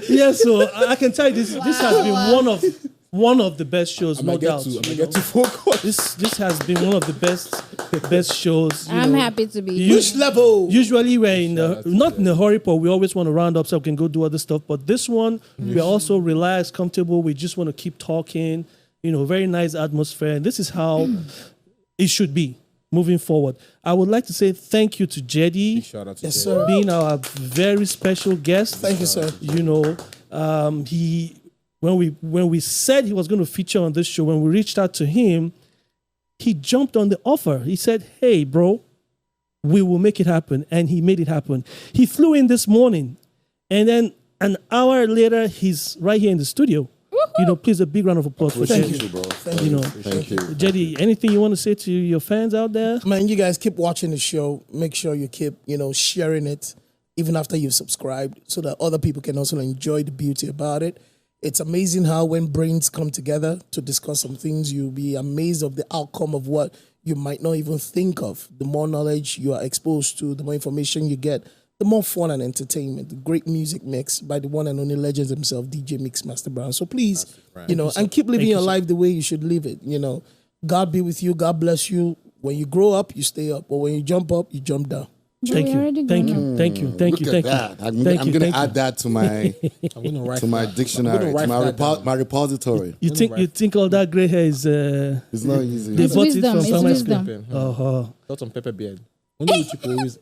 Yes, so I can tell you this has been one of the best shows, no doubt. I might get to phone calls. This has been one of the best shows. I'm happy to be here. Which level? Usually we're not in a hurry, but we always want to round up so we can go do other stuff. But this one, we're also relaxed, comfortable. We just want to keep talking. You know, very nice atmosphere. And this is how it should be moving forward. I would like to say thank you to Jedi. Shout out to Yes, Jedi. sir. Being our very special guest. Thank you, sir. You know, when we said he was going to feature on this show, when we reached out to him, he jumped on the offer. He said, "Hey, bro, we will make it happen," and he made it happen. He flew in this morning, and then an hour later, he's right here in the studio. You know, please a big round of applause for Thank Jedi. you, bro. Thank you. Thank you. Jedi, anything you want to say to your fans out there? Man, you guys keep watching the show. Make sure you keep, sharing it even after you've subscribed so that other people can also enjoy the beauty about it. It's amazing how when brains come together to discuss some things, you'll be amazed of the outcome of what you might not even think of. The more knowledge you are exposed to, the more information you get, the more fun and entertainment, the great music mix by the one and only legends himself, DJ Mix Master Brown. So please, and keep living your life the way you should live it. God be with you. God bless you. When you grow up, you stay up. But when you jump up, you jump down. Thank you. Look at that. I'm going to add that to my dictionary, to my repository. You think all that gray hair is? It's not easy. They bought it from summer school. Got some pepper beard.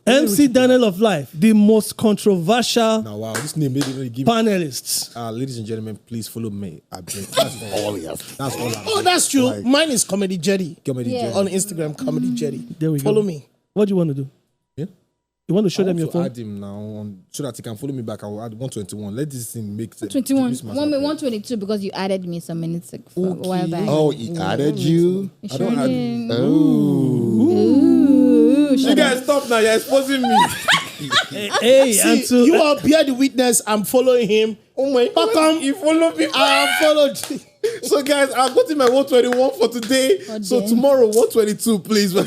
MC Daniel of Life, the most controversial this name they didn't give panelists. Ladies and gentlemen, please follow me. That's all he has. That's all. Oh, that's true. Mine is Comedy Jedi. Jedi. On Instagram, Comedy Jedi. There we Follow go. me. What do you want to do? Yeah? You want to show them your to phone? add him now so that he can follow me back. I will add 121. Let this thing make sense. 121. 122 because you added me some minutes ago a while back. Oh, he added you? I don't add. You guys stop now. You're exposing me. Hey, you are bear the witness. I'm following him. Oh my God. You follow me. I am followed. So guys, I've got in my 121 for today. So tomorrow 122, please. On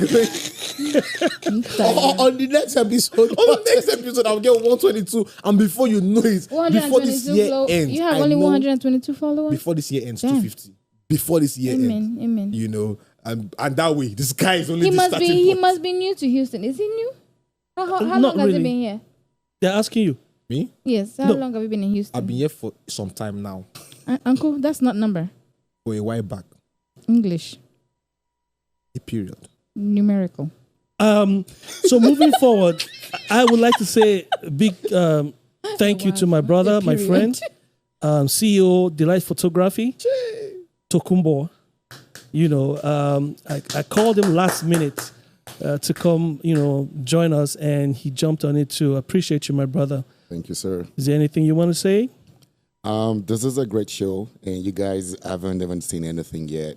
the next episode. On the next episode, I'll get 122. And before you know it, before this year ends, you have only 122 followers. Before this year ends, 250. Before this year ends, Amen. You know, and that way, this guy is only. He must be new to Houston. Is he new? How long has he been here? They're asking you. Me? Yes. How long have you been in Houston? I've been here for some time now. Uncle, that's not number. For a while back. English. A period. Numerical. So moving forward, I would like to say a big thank you to my brother, my friend, CEO Delight Photography, Tokumbo. I called him last minute to come, join us, and he jumped on it too. Appreciate you, my brother. Thank you, sir. Is there anything you want to say? This is a great show, and you guys haven't even seen anything yet.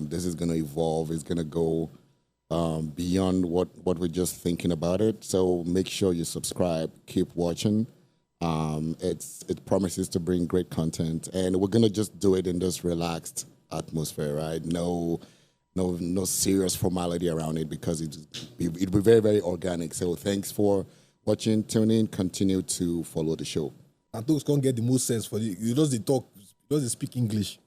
This is going to evolve. It's going to go beyond what we're just thinking about it. So make sure you subscribe. Keep watching. It promises to bring great content, and we're going to just do it in this relaxed atmosphere, right? No serious formality around it because it'll be very, very organic. So thanks for watching, tuning, continue to follow the show. And those can't get the most sense for you. You just talk, you just speak English.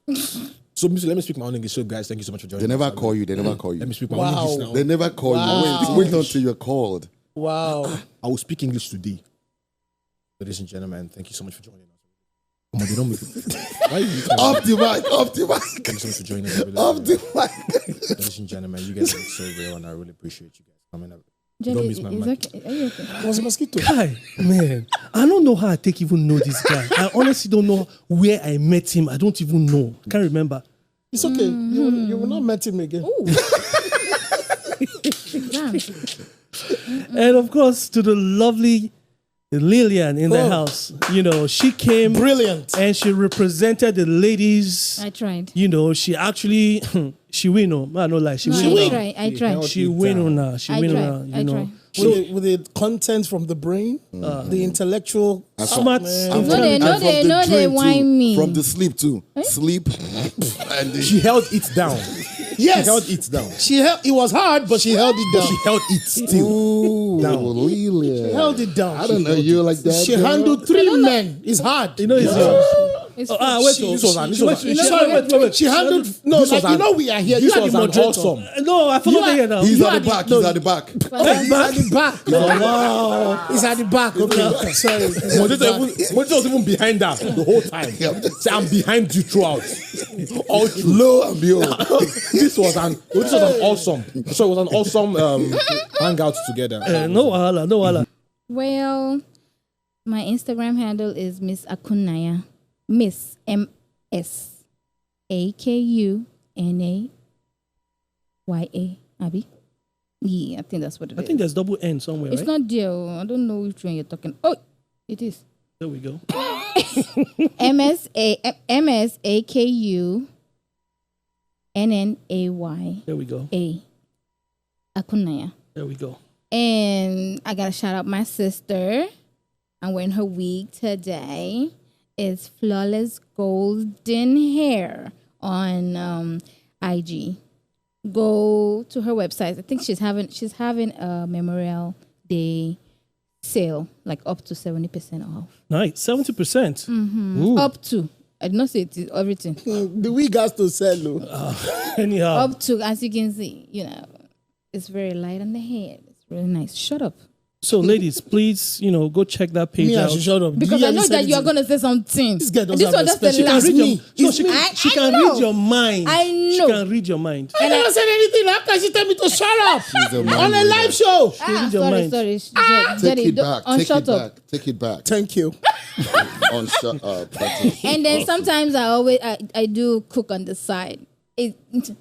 So let me speak my own English. So guys, thank you so much for joining. They never call you. They never call you. Let me speak my own English now. They never call you. Wait until you're called. Wow. I will speak English today. Ladies and gentlemen, thank you so much for joining us. Come on, they don't make it. Why are you Off the mic. Thank you so much for joining us. Off the mic. Ladies and gentlemen, you guys are so real, and I really appreciate you guys coming up. Jenny, Don't miss my mic. okay. Are you okay? It was a mosquito. Guy, man, I don't know how I even know this guy. I honestly don't know where I met him. I don't even know. I can't remember. It's okay. You will not meet him again. And of course, to the lovely Lilian in the house. You know, she came brilliant, and she represented the ladies. I tried. You know, she actually she win. I know, like she win. I tried. She win now. She win now. You know. So, with the content from the brain, the intellectual, smart. No, they whine me. From the sleep too. Sleep. And she held it down. Yes. She held it down. It was hard, but she held it down. She held it still down. Lilian. She held it down. I don't know you like that. She handled 3 men. It's hard. You know, it's wait, She handled. No, like, you know, we are here. You are the moderator. Awesome. No, I follow here now. He's at the back. He's at the back. He's at the back. Wow. He's at the back. Okay. Sorry. Monitor was even behind her the whole time. Say, I'm behind you throughout. All low and behold. This was an awesome. So it was an awesome hangout together. No wahala. Well, my Instagram handle is Miss Akunaya. Miss MSAKUNAYA. Abby? Yeah, I think that's what it is. I think there's double N somewhere, It's right? not there. I don't know which one you're talking. Oh, it is. There we go. MSAKUNNAY. There we go. Akunaya. There we go. And I gotta shout out my sister. I'm wearing her wig today. It's Flawless Golden Hair on IG. Go to her website. I think she's having a Memorial Day sale, like up to 70% off. Nice, 70%. Mm-hmm. Up to. I did not say it is everything. The wig has to sell. Anyhow. Up to, as you can see, you know, it's very light on the head. It's really nice. Shut up. So, ladies, please, you know, go check that page out. Shut up. Because I know that you are going to say something. This girl doesn't This have one just respect. the last. She can read your mind. I know. She can read your mind. I never said anything. How can she tell me to shut up on a live show? Sorry. Take it back. Take it back. Thank you. On shut up. And then sometimes I do cook on the side.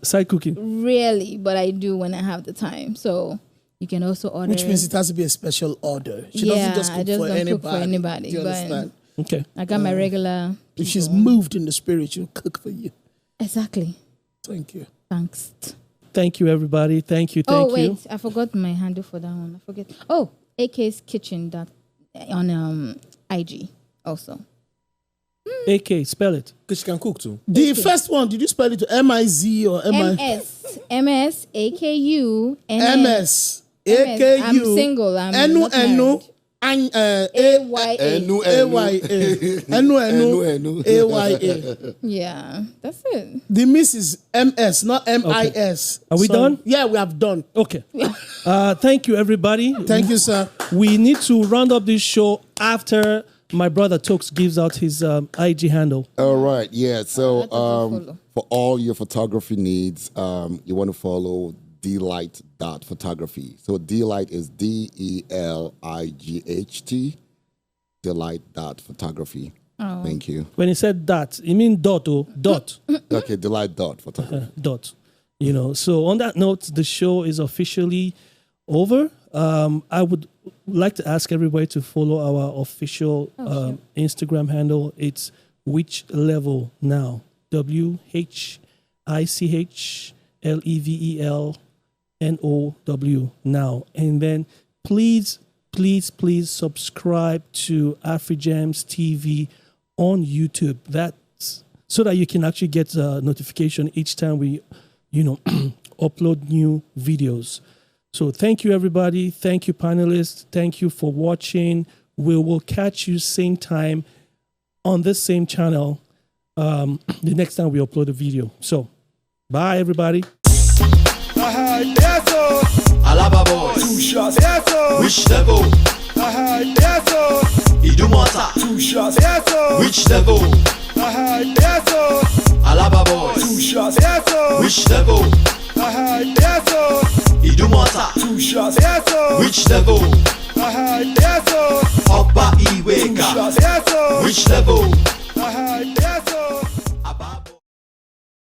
Side cooking. Rarely, but I do when I have the time. So you can also order. Which means it has to be a special order. She doesn't just cook for anybody. Do you understand? Okay. I got my regular. If she's moved in the spirit, she'll cook for you. Exactly. Thank you. Thanks. Thank you, everybody. Thank you. Oh, wait. I forgot my handle for that one. I forget. Oh, AK's Kitchen on IG also. AK, spell it. Because she can cook too. The first one, did you spell it to M-I-Z or M-I? MS-AKU. MS. AKU. I'm single. I'm not married. A-Y-A. Yeah, that's it. The miss is M-S, not M-I-S. Are we done? Yeah, we have done. Okay. Thank you, everybody. Thank you, sir. We need to round up this show after my brother Toks gives out his IG handle. All right. Yeah. So for all your photography needs, you want to follow delight.photography. So delight is DELIGHT, delight.photography. Oh. Thank you. When he said that, you mean dot or dot? Okay, delight.photography. Dot. You know, so on that note, the show is officially over. I would like to ask everybody to follow our official Instagram handle. It's Which Level Now. WHICHLEVELNOW now. And then please subscribe to Afrijamz TV on YouTube. That's so that you can actually get a notification each time we, upload new videos. So thank you, everybody. Thank you, panelists. Thank you for watching. We will catch you same time on this same channel the next time we upload a video. So bye, everybody. Alaba boys, 2 shots, which level? Idumota, 2 shots, which level? Alaba boys, 2 shots, which level? Idumota, 2 shots, which level? Opa Iweka, which level?